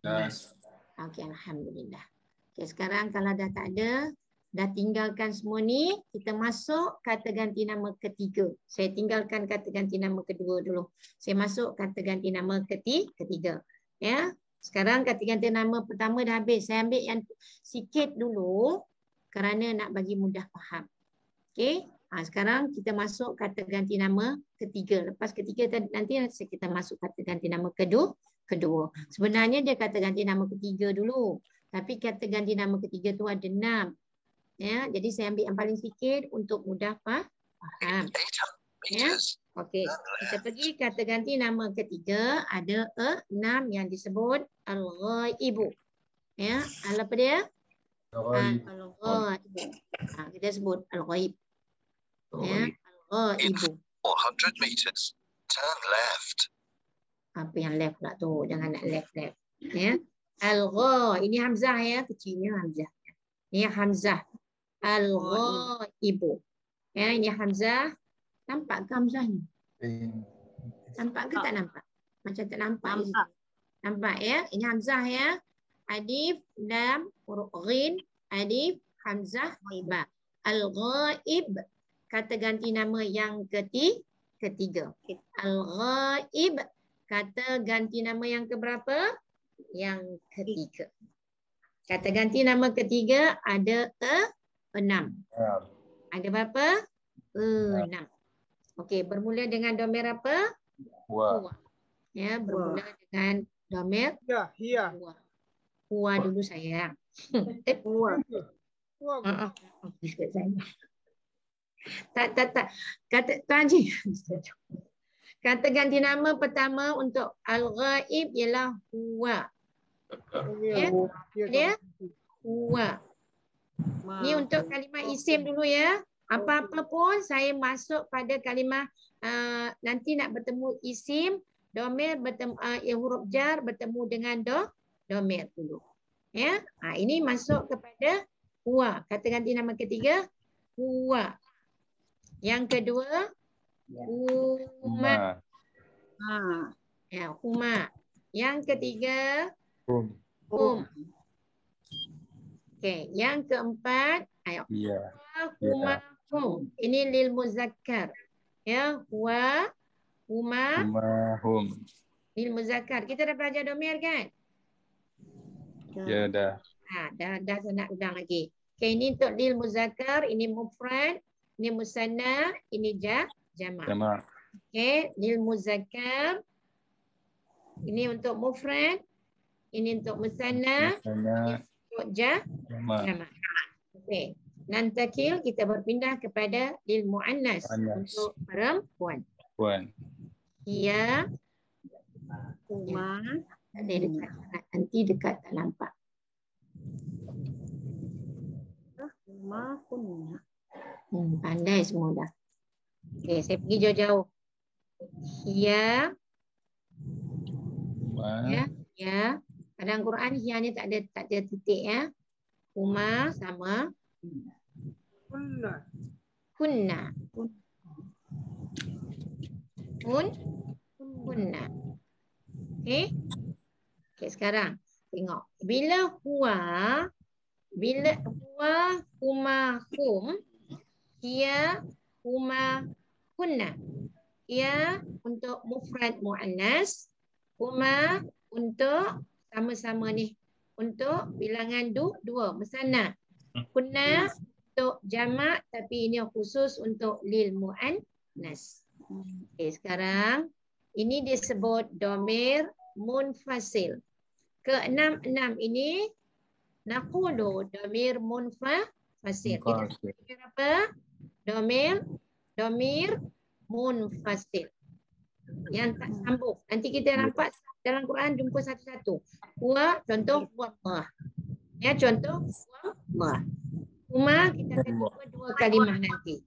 Jelas. Okey, alhamdulillah. Okey, sekarang kalau dah tak ada, dah tinggalkan semua ni, kita masuk kata ganti nama ketiga. Saya tinggalkan kata ganti nama kedua dulu. Saya masuk kata ganti nama ketiga. Ya. Sekarang kata ganti nama pertama dah habis. Saya ambil yang sikit dulu kerana nak bagi mudah faham. Okey. Sekarang kita masuk kata ganti nama ketiga. Lepas ketiga nanti kita masuk kata ganti nama kedua. Sebenarnya dia kata ganti nama ketiga dulu. Tapi kata ganti nama ketiga tu ada 6. Ya, jadi saya ambil yang paling sikit untuk mudah faham. Ya. Okey. Kita pergi kata ganti nama ketiga, ada 6 yang disebut al-ghaibu. Ya, apa dia? Al-ghaibu. Kita sebut al-ghaib. Ya, al-ghaibu. 400 meters. Turn left. Apa yang left pula tu? Jangan nak left. Ya. Al-gha, ini hamzah ya, kecilnya hamzah. Ini hamzah. Al-ghaibu. Ya, ini hamzah. Nampak ke hamzah ni? Nampak ke tak nampak? Macam tak nampak. Nampak ya? Ini hamzah ya. Alif, lam, huruf ghin, alif, hamzah, ba. Al-ghaib. Kata ganti nama yang ketiga. Al-ghaib. Kata ganti nama yang keberapa? Yang ketiga. Kata ganti nama ketiga ada 6. Ada berapa? 6. Okey, bermula dengan domir apa? Huwa. Ya, bermula dengan domir Ya. Huwa dulu sayang. Huwa. Tak. Kata ganti nama pertama untuk al-ghaib ialah huwa. Ya. Dia huwa. Ni untuk kalimah isim dulu ya. Apa-apa pun saya masuk pada kalimah nanti nak bertemu isim, domir bertemu huruf jar bertemu dengan domir dulu. Ya. Ini masuk kepada huwa. Kata ganti nama ketiga huwa. Yang kedua huma. Ya, huma. Yang ketiga Hum. Okey, yang keempat, ayo. Ya. Huma, hum. Ini lil muzakkar. Ya, huwa, huma, Hum. lil muzakkar. Kita dah belajar domir kan? Ya dah. Dah saya nak ulang lagi. Okey, ini untuk lil muzakkar, ini mufrad, ini musanna, ini jamak. Jamak. Okey, lil muzakkar. Ini untuk mufrad, ini untuk musanna, Misalnya untuk jamak. jamak. Okey. Nantakil kita berpindah kepada lil muannas Muannas. untuk perempuan. Puan. Ia Huma. ada dekat, nanti dekat tak nampak. Huma kunna. Pandai semua dah. Okey, saya pergi jauh-jauh. Ia, Ma. ya. Dalam Quran ia ni tak ada titik ya. Huma sama Kunna. kunna. Kunna. Okey. Okey, sekarang tengok. Bila huwa, huma, hum, ia, huma, kunna. Ia untuk mufrad muannas, huma untuk sama-sama ni untuk bilangan dua musanna. Kunna untuk jamak tapi ini khusus untuk lil muannas. Okey, sekarang ini disebut domir munfasil. Keenam ini naqulu domir munfasil. Kita domir apa? Domir munfasil. Yang tak sambung. Nanti kita nampak dalam Quran jumpa satu-satu. Huwa, contoh huwa Allah. Ya, contoh huwa Allah. Huma kita akan jumpa dua kalimah nanti.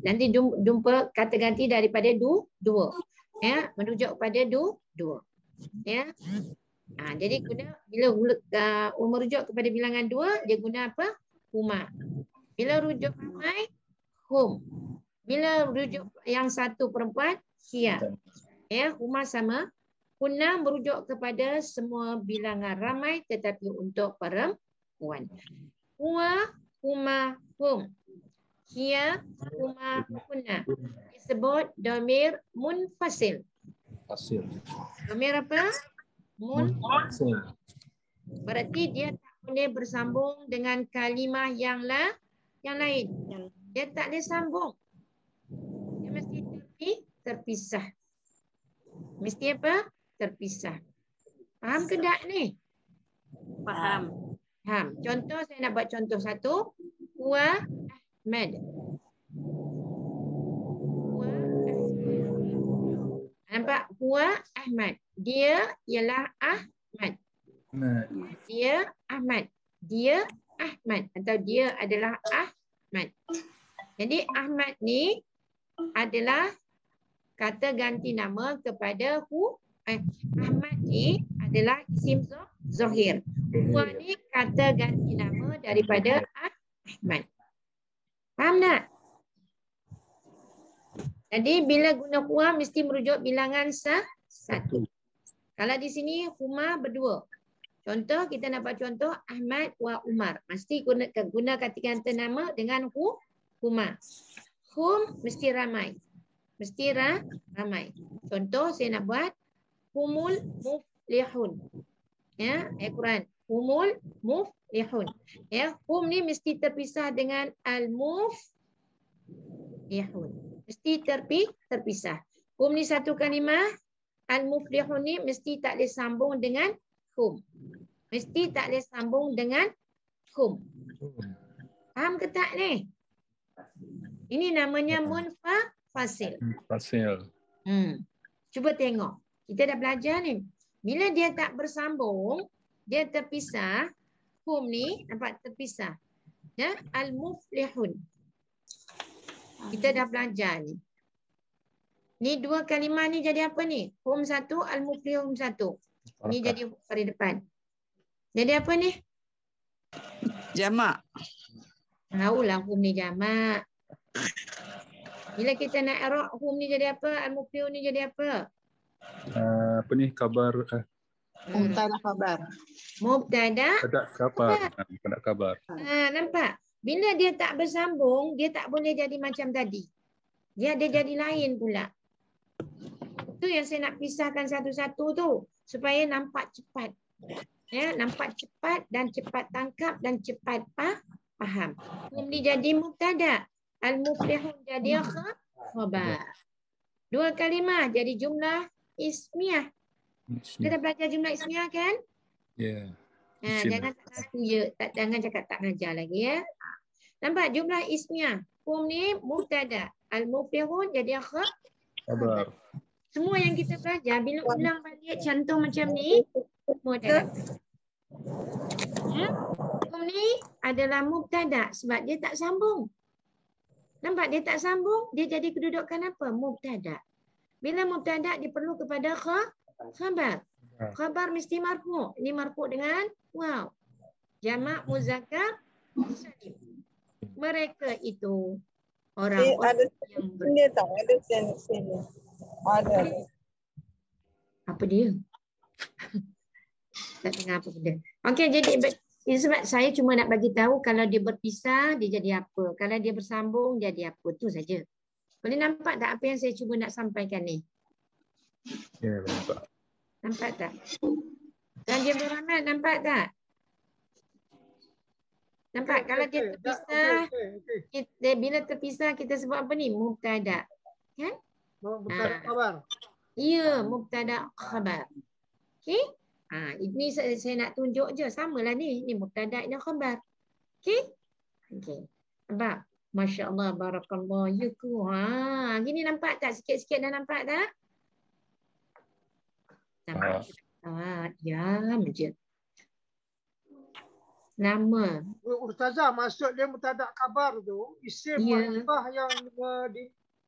Nanti jumpa kata ganti daripada dua. Ya, merujuk kepada dua. Ya. Jadi bila merujuk kepada bilangan dua, dia guna apa? Huma. Bila rujuk ramai, hum. Bila rujuk yang satu perempuan, hia. Ya, huma sama. Kunna merujuk kepada semua bilangan ramai tetapi untuk perempuan. Huwa, huma, hum. Hia, huma, kunna. Disebut domir munfasil. Domir apa? Munfasil. Berarti dia tak boleh bersambung dengan kalimah yang lain. Dia tak boleh sambung. Dia mesti terpisah. Mesti apa? Terpisah. Faham ke tak ni? Faham. Contoh saya nak buat contoh satu. Huwa Ahmad. Nampak? Huwa Ahmad. Dia ialah Ahmad. Dia Ahmad. Dia Ahmad. Atau dia adalah Ahmad. Jadi Ahmad ni adalah kata ganti nama kepada Ahmad ni adalah isim zahir. Huwa ni kata ganti nama daripada Ahmad. Faham tak? Jadi bila guna huwa mesti merujuk bilangan satu. Kalau di sini huma berdua. Contoh kita nak buat contoh Ahmad wa Umar. Mesti guna kata ganti nama dengan huma. Hum mesti ramai. Mesti ramai. Contoh saya nak buat humul muflihun. Ya, Quran. Humul muflihun. Ya, hum ni mesti terpisah dengan al-muflihun. Mesti terpisah. Hum ni satu kalimah. Al-muflihun ni mesti tak boleh sambung dengan hum. Mesti tak boleh sambung dengan hum. Faham ke tak ni? Ini namanya munfasil. Cuba tengok. Kita dah belajar ni. Bila dia tak bersambung, dia terpisah. Hum ni nampak terpisah. Ya, al-muflihun. Kita dah belajar ni. Ni dua kalimah ni jadi apa ni? Hum satu, al-muflihun satu. Ni jadi pada depan. Jadi apa ni? Jamak. Tahulah hum ni jamak. Bila kita nak i'rab hum ni jadi apa? Al-muflihun ni jadi apa? Apa ni? Khabar Mubtada khabar. Mubtada. Ada kabar. Ada kabar. Nampak? Bila dia tak bersambung, dia tak boleh jadi macam tadi. Dia ada jadi lain pula. Itu yang saya nak pisahkan satu-satu tu. Supaya nampak cepat. Ya, nampak cepat dan cepat tangkap dan cepat faham. Ini jadi mubtada. Al-muflihun jadi khabar. Dua kalimah jadi jumlah ismiyah. Kita belajar jumlah ismiyah kan? Ya. Jangan jangan cakap tak ngajar lagi ya. Nampak jumlah ismiyah. Hum ni mubtada. Al-muflihun jadi Kabar. semua yang kita belajar bila ulang balik contoh macam ni semua dah dapat. Hum ni adalah mubtada sebab dia tak sambung. Nampak dia tak sambung, dia jadi kedudukan apa? Mubtada. Bila mubtada dia perlu kepada khabar. Khabar mesti marfu'. Ini marfu' dengan waw. Jamak muzakkar salim. Mereka itu orang-orang yang Dia tak ada sini. Ada. apa dia? Tak dengar apa benda. Okey, jadi sebab saya cuma nak bagi tahu kalau dia berpisah dia jadi apa, kalau dia bersambung jadi apa, tu saja. Boleh nampak tak apa yang saya cuba nak sampaikan ni? Ya, nampak. Nampak tak? Dan dia beramal, nampak tak? Nampak kalau dia terpisah, bila terpisah kita sebut apa ni? Mubtada. Kan? Mubtada khabar. Ya, mubtada khabar. Okey? Ini saya nak tunjuk je. Samalah ni. Ini mubtada dan khabar. Okey? Okey. Nampak? Masya Allah, barakallah. Yuku. Gini nampak tak? Sikit-sikit dah nampak tak? Nampak? Diam je. Nama. Ustazah, maksud dia mubtada khabar tu isim ma'rifah yang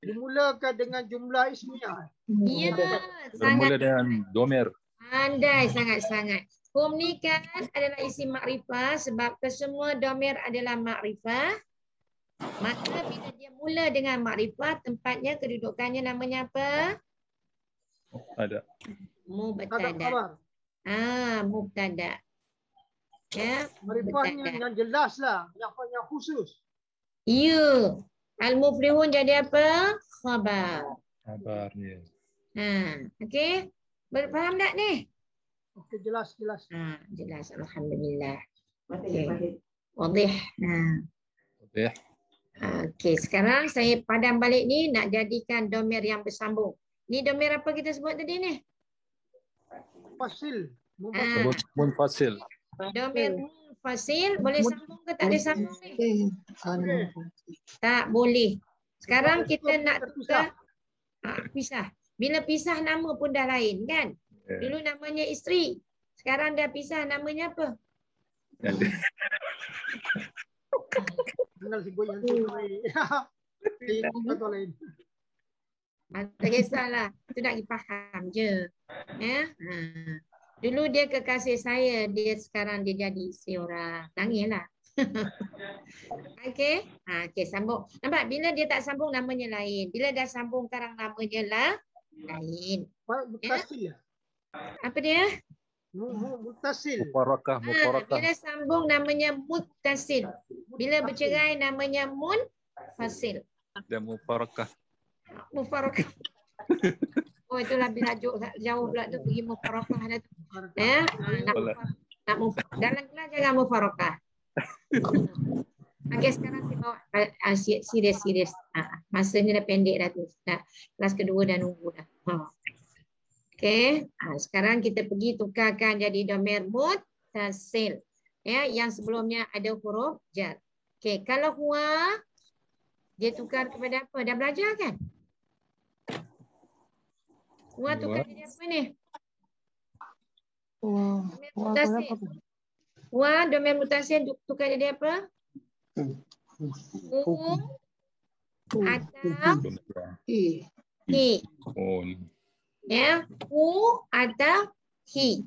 dimulakan dengan jumlah ismiyah. Ya, Bermula sangat. dengan domer. Andai sangat-sangat. Hum ni kan adalah isim makrifah sebab kesemua domir adalah makrifah. Maka bila dia mula dengan makrifah, tempatnya kedudukannya namanya apa? Ada. Mubtada. Mubtada. Ya, Makrifahnya yang jelas lah, yang khusus. Ya. Al-muflihun jadi apa? Khabar. Kabar, ya. Okey. Faham tak ni? Okey, jelas. Jelas. Alhamdulillah. Okey. Wadih. Okey. Okey, sekarang saya padam balik ni nak jadikan domir yang bersambung. Ni domir apa kita sebut tadi ni? Fasil. Munfasil. Domir munfasil boleh sambung ke tak boleh sambung ni? Tak boleh. Sekarang kita nak tukar pisah. Bila pisah nama pun dah lain kan? Dulu namanya isteri. Sekarang dah pisah namanya apa? Tinggal si goyang tu lain. Tak kisahlah. Itu nak dipaham je. Ya? Dulu dia kekasih saya, dia sekarang dia jadi isteri orang. Nangislah. Okey. Okey, sambung. Nampak bila dia tak sambung namanya lain. Bila dah sambung sekarang namanya lah lain. Mutasil. Apa dia? Mutasil. Mufarakah. Bila sambung namanya muttasil. Bila bercerai namanya munfasil. Dan mufarakah. Mufarakah. Oh, itulah bila jauh pula tu pergi mufarakah dah tu. Ya, dalam kelas jangan mufarakah. Okey, sekarang saya bawa serius. Masa ni dah pendek dah tu. Kelas kedua dah nunggu dah. Okey, sekarang kita pergi tukarkan jadi domir muttasil. Ya, yang sebelumnya ada huruf jar. Okey, kalau huwa dia tukar kepada apa? Dah belajar kan? Huwa tukar jadi apa ni? Domir muttasil. Huwa domir muttasil tukar jadi apa? Atau hi. Ya, atau hi.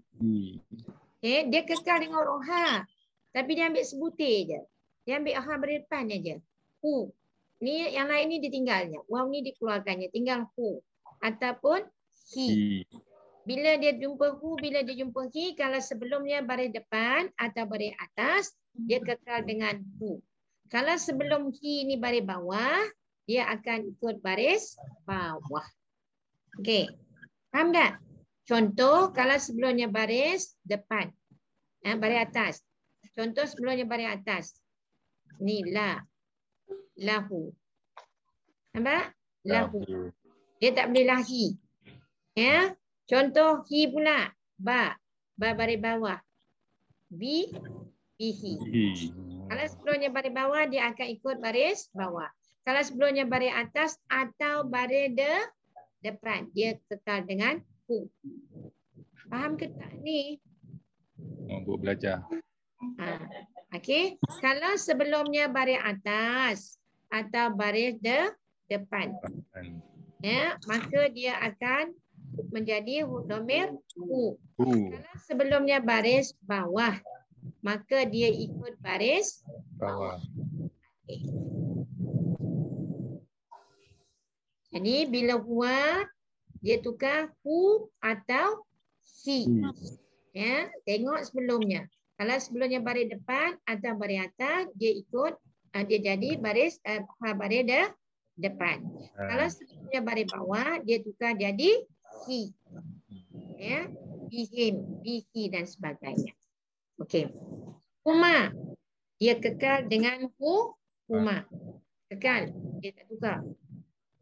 Okay, dia kekal dengan huruf ha. Tapi dia ambil sebutir je. Dia ambil ha berdepannya je. Hu. Ni yang lain ni ditinggalnya. Waw ni dikeluarkannya. Tinggal hu. Ataupun hi. Bila dia jumpa hu, bila dia jumpa hi, kalau sebelumnya baris depan atau baris atas, dia kekal dengan hu. Kalau sebelum hi ni baris bawah, dia akan ikut baris bawah. Okey. Faham tak? Contoh kalau sebelumnya baris depan. Baris atas. Contoh sebelumnya baris atas. Ni la. Lahu. Nampak? Lahu. Dia tak boleh lahi. Ya. Contoh hi pula. Ba. Ba baris bawah. Bi. Bihi. Kalau sebelumnya baris bawah, dia akan ikut baris bawah. Kalau sebelumnya baris atas atau baris depan, dia kekal dengan hu. Faham ke tak ni? Buat belajar. Okey. Kalau sebelumnya baris atas atau baris depan, ya, maka dia akan menjadi dhamir hu. Kalau sebelumnya baris bawah, maka dia ikut baris bawah. Okay. Jadi bila huwa, dia tukar hu atau hi. Ya, tengok sebelumnya. Kalau sebelumnya baris depan atau baris atas, dia ikut, dia jadi baris baris depan. Kalau sebelumnya baris bawah, dia tukar jadi hi. Ya, bihim, bihi dan sebagainya. Okey. Huma, dia kekal dengan huma. Kekal, dia tak tukar.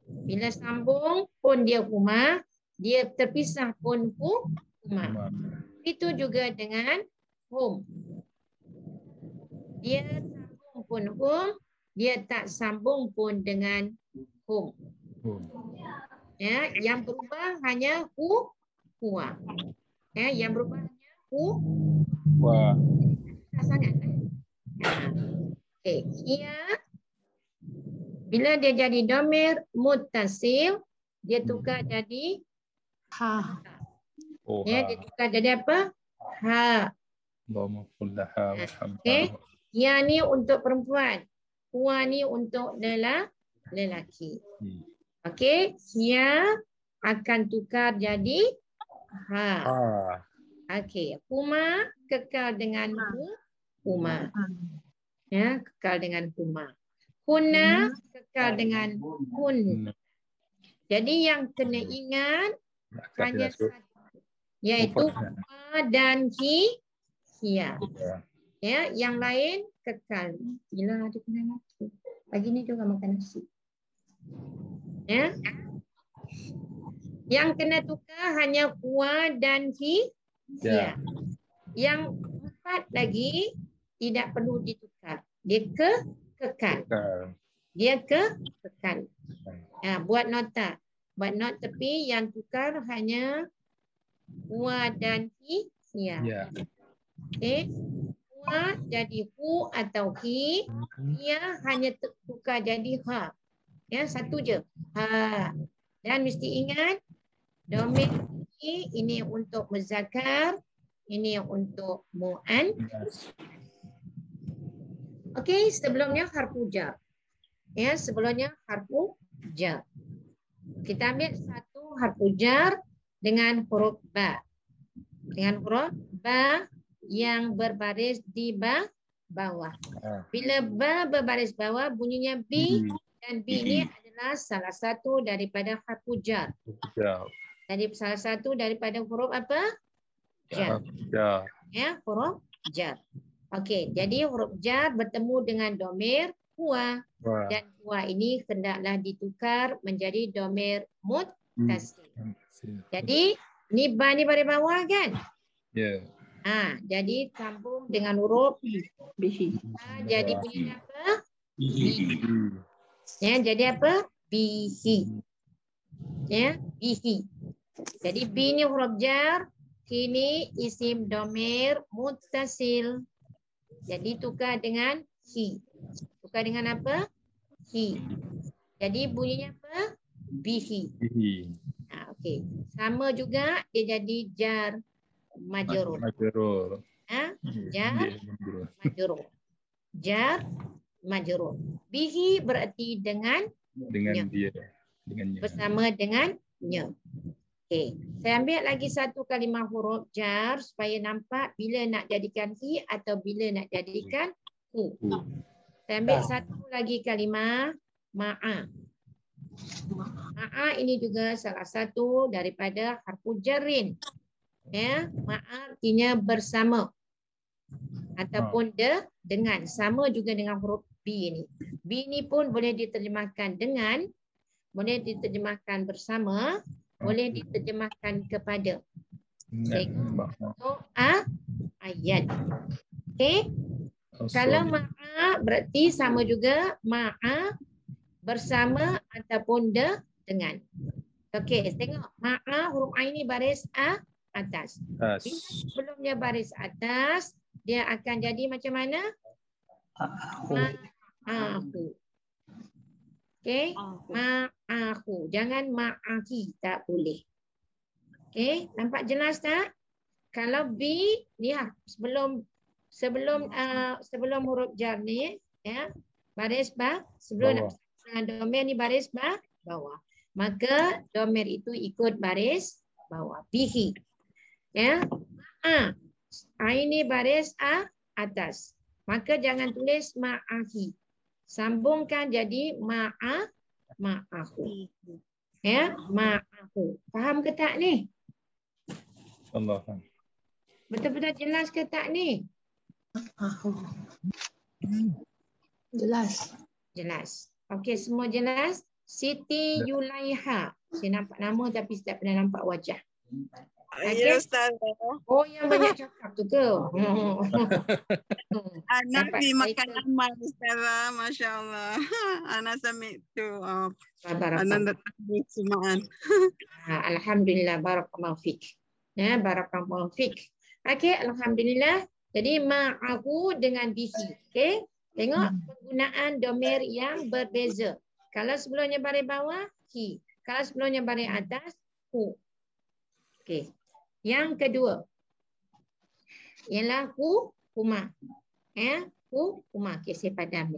Bila sambung pun dia huma, dia terpisah pun huma. Itu juga dengan hum. Dia sambung pun hum, dia tak sambung pun dengan hum. Ya, yang berubah hanya huwa. Ya, yang berubah hanya huwa. Sangat. Okey, ia bila dia jadi dhamir muttasil, dia tukar jadi ha. Ya, dia tukar jadi apa? Ha. Okey, ia ni untuk perempuan, huwa ni untuk lelaki. Okey, ia akan tukar jadi ha. Okey, huma kekal dengan huma. Ya, kekal dengan huma. Hunna kekal dengan hun. Jadi yang kena ingat hanya satu, iaitu huma dan hiya. Ya, yang lain kekal. Gila ada kena nasi. Pagi ni juga makan nasi. Ya. Yang kena tukar hanya huwa dan hiya. Yang empat lagi tidak perlu ditukar. Dia kekal. Dia kekal. Buat nota. Buat not tepi yang tukar hanya huwa dan hiya. Okey. Huwa jadi hu atau hi. Hiya hanya tukar jadi ha. Ya, satu je. Ha. Dan mesti ingat dhamir ini untuk muzakkar, ini untuk muannas. Okey, sebelumnya harfu jar. Ya, sebelumnya harfu jar. Kita ambil satu harfu jar dengan huruf ba. Dengan huruf ba yang berbaris di bawah. Bila ba berbaris bawah, bunyinya bi, dan bi ini adalah salah satu daripada harfu jar. Jadi salah satu daripada huruf apa? Jar. Ya, huruf jar. Okey, jadi huruf jar bertemu dengan dhamir huwa. Dan huwa ini hendaklah ditukar menjadi dhamir muttasil. Jadi ni ba ni baris bawah kan? Ya. Jadi sambung dengan huruf bihi. Jadi bunyinya apa? Bihi. Ya, jadi apa? Bihi. Ya, bihi. Jadi bi ni huruf jar, kini isim dhamir muttasil. Jadi tukar dengan hi. Tukar dengan apa? Hi. Jadi bunyinya apa? Bihi. Okey. Sama juga dia jadi jar majrur. Jar majrur. Jar majrur. Bihi berarti dengan dia. Bersama dengannya. Okey, saya ambil lagi satu kalimah huruf jar supaya nampak bila nak jadikan hi atau bila nak jadikan hu. Saya ambil satu lagi kalimah ma'a. Ma'a ini juga salah satu daripada harfu jarrin. Ya, ma'a artinya bersama ataupun dengan, sama juga dengan huruf B ini. B ini pun boleh diterjemahkan dengan, boleh diterjemahkan bersama, boleh diterjemahkan kepada. Tengok ayat. Okey. Kalau ma'a berarti sama juga ma'a bersama ataupun dengan. Okey, tengok ma'a huruf A ini baris A atas. Bila sebelumnya baris atas, dia akan jadi macam mana? Ma'ahu. Okey, ma'ahu. Jangan ma'ahi, tak boleh. Okey, nampak jelas tak? Kalau B, lihat sebelum huruf jar ni, ya, baris sebelum domain ni baris bawah. Maka domain itu ikut baris bawah. Bihi. Ya. Ini baris atas. Maka jangan tulis ma'ahi. Sambungkan jadi ma'ahu. Ya, ma'ahu. Faham ke tak ni? Allah. Betul-betul jelas ke tak ni? Jelas. Jelas. Okey, semua jelas? Siti Yulaiha. Saya nampak nama tapi saya tak pernah nampak wajah. Ya, Ustaz. Oh, yang banyak cakap tu ke? Anak Dapat ni makan title. amal, Ustazah. Masya Allah. Anak sampai tu. Barakallah. Anak datang bersemaan. Alhamdulillah, barakallahu fik. Ya, barakallahu fik. Okey, alhamdulillah. Jadi ma'ahu dengan bihi. Okey. Tengok penggunaan domir yang berbeza. Kalau sebelumnya baris bawah, hi. Kalau sebelumnya baris atas, hu. Okey. Yang kedua ialah huma. Ya, huma. Okey, saya padam.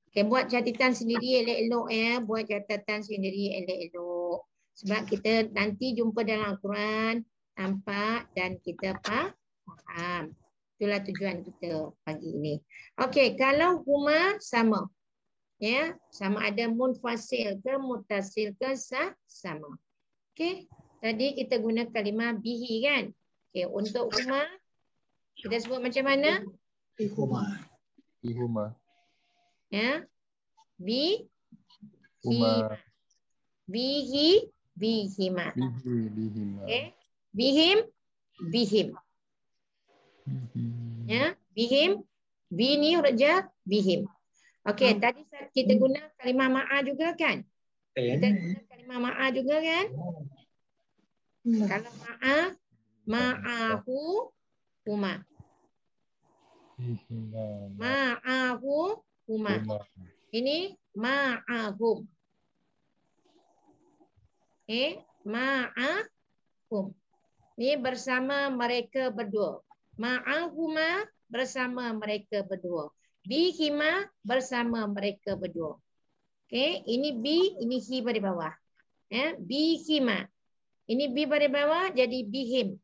Okey, buat catatan sendiri elok-elok ya, buat catatan sendiri elok-elok. Sebab kita nanti jumpa dalam Al-Quran, nampak dan kita faham. Itulah tujuan kita pagi ini. Okey, kalau huma sama. Ya, sama ada munfasil ke muttasil ke sama. Okey. Tadi kita guna kalimah bihi kan? Okey, untuk huma kita sebut macam mana? Bihuma. Ya. Huma. Bihima. Bihima. Okey. Bihim. Ya, bihim. Bi ni huruf jar, bihim. Okey, tadi kita guna kalimah ma'a juga kan? Kita guna kalimah ma'a juga kan? Kalau ma'ahu huma. Ma'ahu huma. Ini ma'ahum. Ma'ahum. Ini bersama mereka berdua. Ma'ahuma bersama mereka berdua. Bihima bersama mereka berdua. Okey, ini bi, ini hi pada bawah. Ya, bihima. Ini bi pada bawah jadi bihim.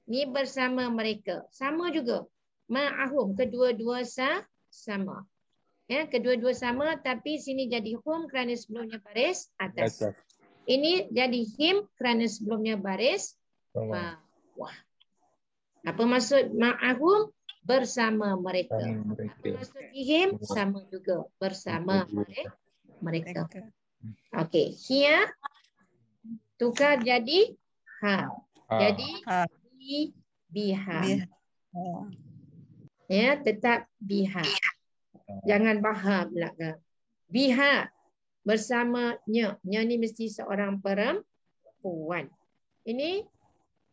Ini bersama mereka. Sama juga. Ma'ahum. Kedua-dua sama. Ya, kedua-dua sama tapi sini jadi hum kerana sebelumnya baris atas. Ini jadi him kerana sebelumnya baris bawah. Apa maksud ma'ahum? Bersama mereka. Apa maksud bihim? Sama juga. Bersama mereka. Okey. Hia tukar jadi ha. Jadi biha. Ya, tetap biha. Jangan baha belakang. Biha bersamanya. Nya ni mesti seorang perempuan. Ini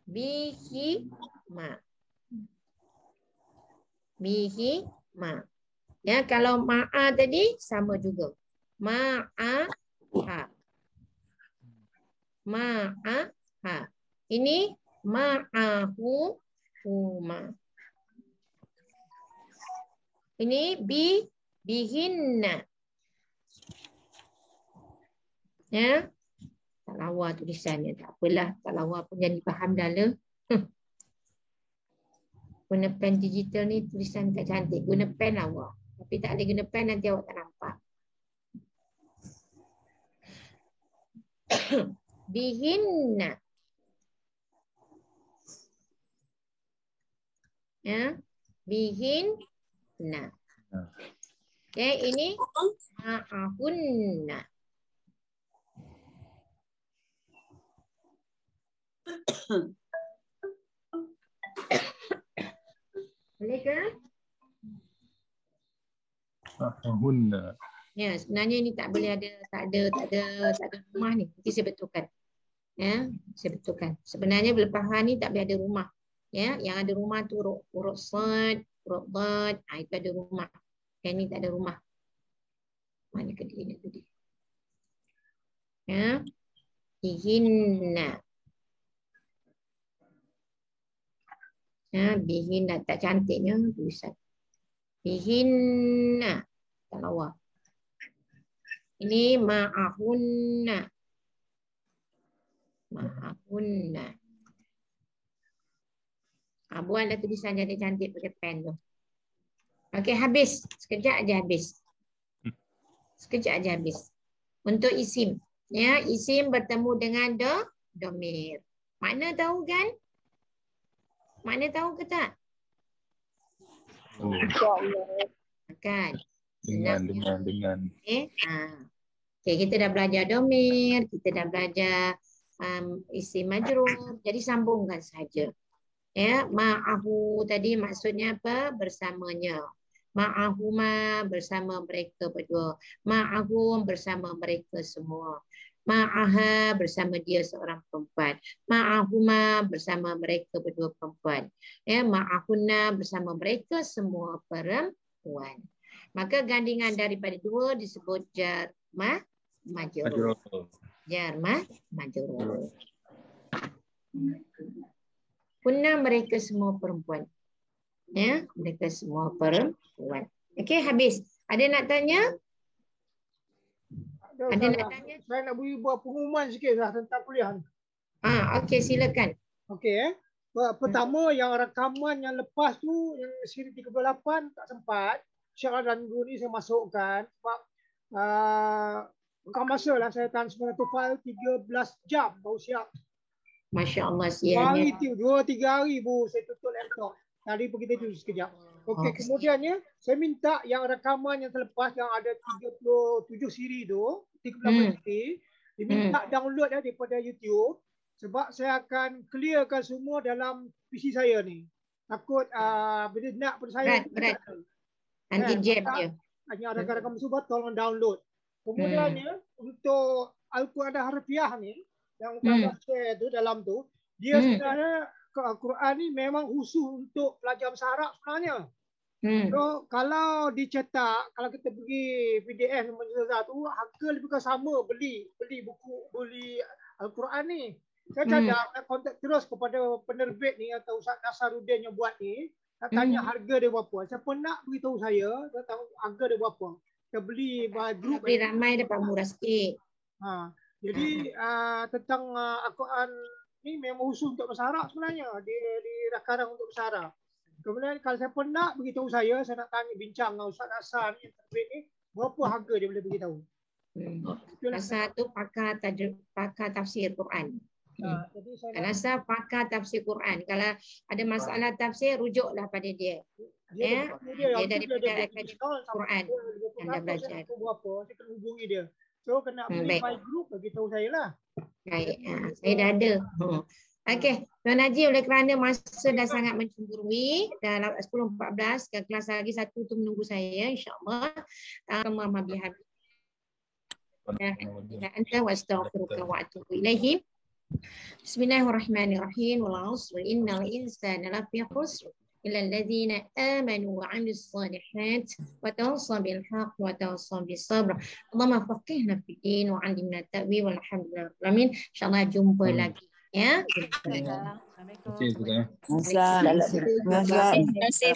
bihima. Bihima. Ya, kalau ma'a tadi sama juga. Ma'a ha. Ma'aha. Ini ma'ahu huma. Ini bihinna. Ya. Tak lawa tulisannya. Tak apalah. Tak lawa pun jadi faham dah lah. Guna pen digital ni tulisan tak cantik. Guna pen lawa. Tapi tak boleh guna pen nanti awak tak nampak. Bihinna. Ya. Bihinna. Okay, ini ma'ahunna. Boleh ke? Hunna. Ya, sebenarnya ini tak boleh ada, tak ada rumah ni. Nanti saya betulkan. Ya, saya betulkan. Sebenarnya berlepahan ni tak boleh ada rumah. Ya, yang ada rumah tu huruf sad, huruf dad, itu ada rumah. Yang ni tak ada rumah. Mana ke dia ni tadi? Ya. Bihinna. Ya, bihinna tak cantiknya tulisan. Bihinna. Tak lawa. Ini ma'ahunna. Ma'ahunna. Buatlah tulisan jadi cantik pakai pen tu. Okey, habis. Sekejap aja habis. Sekejap aja habis. Untuk isim. Ya, isim bertemu dengan domir. Makna tahu kan? Makna tahu ke tak? Kan? Dengan. Okay. Okay, kita dah belajar domir, kita dah belajar isim majrur. Jadi sambungkan saja. Ya, ma'ahu tadi maksudnya apa? Bersamanya. Ma'ahuma bersama mereka berdua. Ma'ahum bersama mereka semua. Ma'aha bersama dia seorang perempuan. Ma'ahuma bersama mereka berdua perempuan. Ya, ma'ahunna bersama mereka semua perempuan. Maka gandingan daripada dua disebut jar majrur. Jar majrur. Kunna mereka semua perempuan. Ya, mereka semua perempuan. Okey, habis. Ada nak tanya? Ada nak tanya? Saya nak beri buat pengumuman sikit lah tentang kuliah ni. Okey, silakan. Okey. Pertama, yang rakaman yang lepas tu, yang siri 38 tak sempat. Syarah dan guru ni saya masukkan. Sebab bukan masa lah saya transfer tu file 13 jam baru siap. Masya Allah, Hari siapnya. 2-3 hari baru saya tutup laptop. Tadi pergi tidur sekejap. Okey, kemudiannya saya minta yang rakaman yang terlepas yang ada 37 siri tu, 38 siri, diminta download daripada YouTube sebab saya akan clearkan semua dalam PC saya ni. Takut bila nak pada saya Berat. Nanti jam dia. Hanya rakan-rakan musuh tolong download. Kemudiannya untuk Al-Quran harfiah ni yang Ustaz share tu dalam tu, dia sebenarnya Al-Quran ni memang khusus untuk pelajar bahasa Arab sebenarnya. So kalau dicetak, kalau kita pergi PDF yang menjadi tu, harga lebih kurang sama beli Al-Quran ni. Saya cadang nak kontak terus kepada penerbit ni atau Ustaz Nasaruddin yang buat ni, nak tanya harga dia berapa. Siapa nak beritahu saya, dia tahu harga dia berapa. Kita beli grup. Beli ramai dapat murah sikit. Jadi tentang Al-Quran ni memang khusus untuk bahasa Arab sebenarnya. Dia rakarang untuk bahasa Arab. Kemudian kalau siapa nak beritahu saya nak tanya bincang dengan Ustaz Hasan yang terbit ni, berapa harga dia boleh beritahu. Hasan tu pakar tafsir Quran. Hasan pakar tafsir Quran. Kalau ada masalah tafsir, rujuklah pada dia. Dia daripada Akademi Quran yang dah belajar. Berapa, saya kena hubungi dia. So kena beli by group, beritahu saya lah. Baik, saya dah ada. Okey, Tuan Haji, oleh kerana masa dah sangat mencemburui, dah 10.14, kelas lagi satu tu menunggu saya, insyaAllah. Bismillahirrahmanirrahim. Wal 'asri innal insana lafi khusr illa alladhina amanu wa 'amilus shalihat wa tawassaw bil haqq wa tawassaw bis sabr. Allahumma faqihna fid din wa 'allimna ta'wil walhamdulillah. Amin. Insyaallah jumpa lagi ya. Terima kasih. Terima kasih.